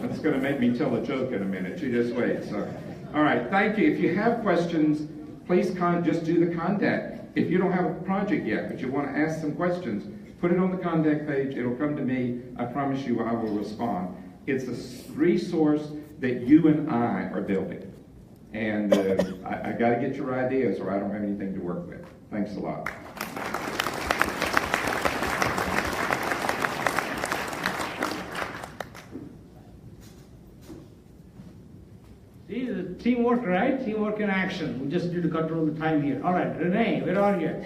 S12: That's going to make me tell a joke in a minute. You just wait. So, all right, thank you. If you have questions, please just do the contact. If you don't have a project yet, but you want to ask some questions, put it on the contact page. It'll come to me. I promise you I will respond. It's a resource that you and I are building. And I got to get your ideas or I don't have anything to work with. Thanks a lot.
S4: See, the teamwork, right? Teamwork in action. We just need to control the time here. All right, Renee, where are you?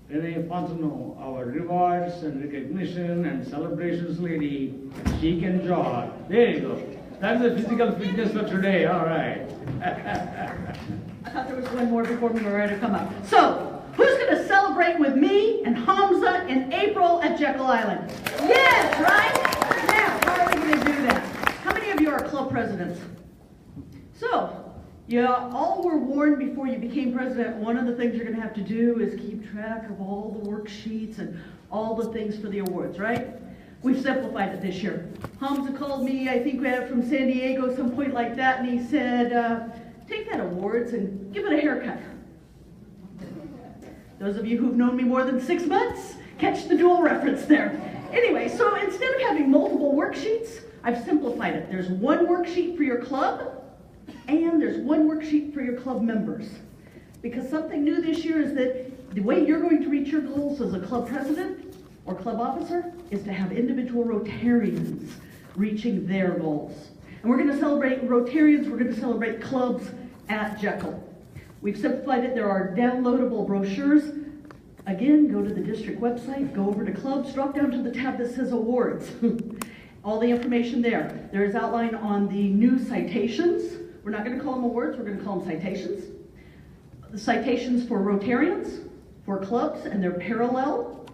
S4: Renee Fontenot, our rewards and recognition and celebrations lady. She can jog. There you go. That's the physical fitness for today. All right.
S9: I thought there was one more before we were ready to come up. So, who's going to celebrate with me and Hamza in April at Jekyll Island? Yes, right? Now, how are we going to do that? How many of you are club presidents? So, you all were warned before you became president, one of the things you're going to have to do is keep track of all the worksheets and all the things for the awards, right? We've simplified it this year. Hamza called me, I think from San Diego, some point like that, and he said, take that awards and give it a haircut. Those of you who've known me more than 6 months, catch the dual reference there. Anyway, so instead of having multiple worksheets, I've simplified it. There's one worksheet for your club, and there's one worksheet for your club members. Because something new this year is that the way you're going to reach your goals as a club president or club officer is to have individual Rotarians reaching their goals. And we're going to celebrate Rotarians, we're going to celebrate clubs at Jekyll. We've simplified it. There are downloadable brochures. Again, go to the district website, go over to clubs, drop down to the tab that says awards. All the information there. There is outline on the new citations. We're not going to call them awards, we're going to call them citations. The citations for Rotarians, for clubs, and they're parallel.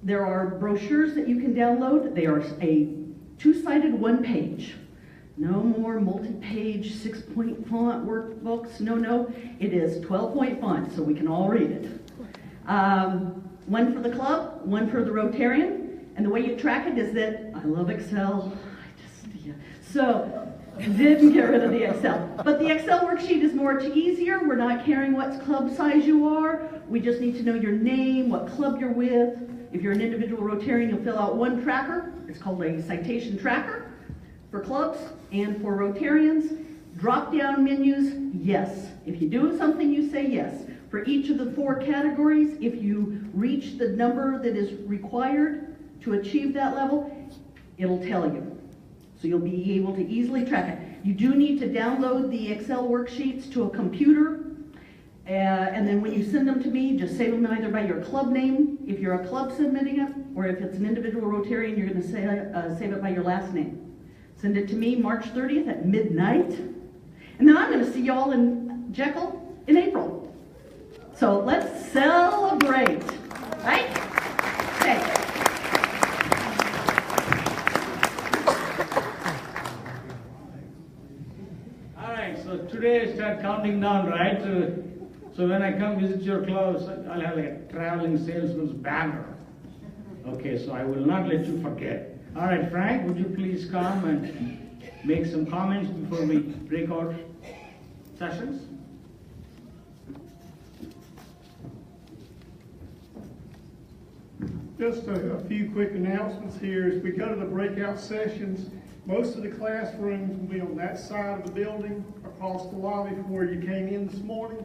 S9: There are brochures that you can download. They are a two-sided one-page. No more multi-page 6-point font workbooks. No. It is 12-point font, so we can all read it. One for the club, one for the Rotarian. And the way you track it is that I love Excel. So didn't get rid of the Excel. But the Excel worksheet is much easier. We're not caring what club size you are. We just need to know your name, what club you're with. If you're an individual Rotarian, you'll fill out one tracker. It's called a citation tracker for clubs and for Rotarians. Drop-down menus, yes. If you do something, you say yes. For each of the 4 categories, if you reach the number that is required to achieve that level, it'll tell you. So you'll be able to easily track it. You do need to download the Excel worksheets to a computer, and then when you send them to me, just save them either by your club name, if you're a club submitting it, or if it's an individual Rotarian, you're going to save it by your last name. Send it to me March 30th at midnight, and then I'm going to see y'all in Jekyll in April. So let's celebrate, right? Okay.
S4: So today I start counting down, right? So when I come visit your clubs, I'll have like a traveling salesman's banner. Okay, so I will not let you forget. All right, Frank, would you please come and make some comments before we break out sessions?
S13: Just a few quick announcements here. As we go to the breakout sessions, most of the classrooms will be on that side of the building, across the lobby from where you came in this morning.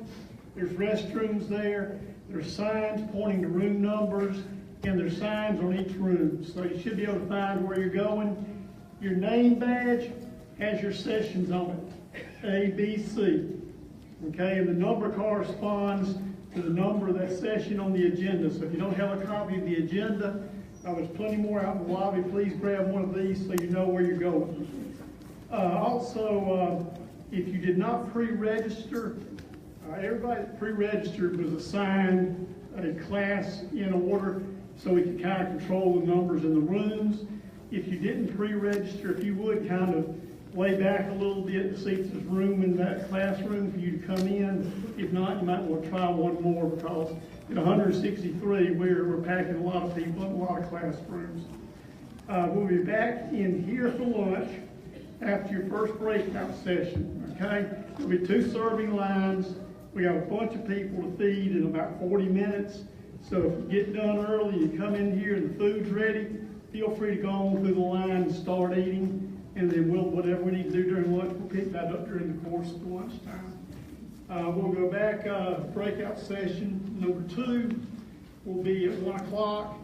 S13: There's restrooms there. There's signs pointing to room numbers, and there's signs on each room. So you should be able to find where you're going. Your name badge has your sessions on it, A, B, C. Okay, and the number corresponds to the number of that session on the agenda. So if you don't have a copy of the agenda, there's plenty more out in the lobby. Please grab one of these so you know where you're going. Also, if you did not pre-register, everybody that pre-registered was assigned a class in order so we could kind of control the numbers in the rooms. If you didn't pre-register, if you would kind of lay back a little bit to see if there's room in that classroom for you to come in. If not, you might want to try one more, because at 163, we're packing a lot of people in a lot of classrooms. We'll be back in here for lunch after your first breakout session, okay? There'll be 2 serving lines. We have a bunch of people to feed in about 40 minutes. So if you get done early, you come in here and the food's ready, feel free to go on through the line and start eating. And then whatever we need to do during lunch, we'll pick that up during the course of the lunchtime. We'll go back, breakout session number 2 will be at 1 o'clock,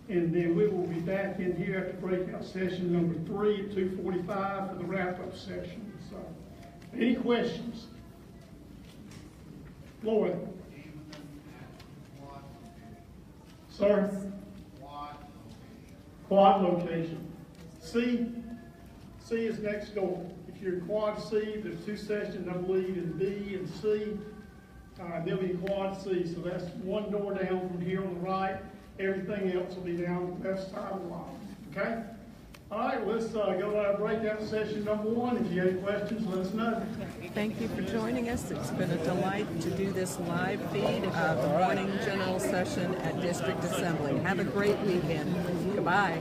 S13: and then we will be back in here after breakout session number 3 at 2:45 for the wrap-up session. So, any questions? Lloyd? Sir? Quad location. C is next door. If you're in quad C, there's 2 sessions, I believe, in B and C. They'll be quad C, so that's 1 door down from here on the right. Everything else will be down the left side of the line. Okay? All right, let's go to our breakout session number 1. If you have any questions, let us know.
S15: Thank you for joining us. It's been a delight to do this live feed of the morning general session at District Assembly. Have a great weekend. Goodbye.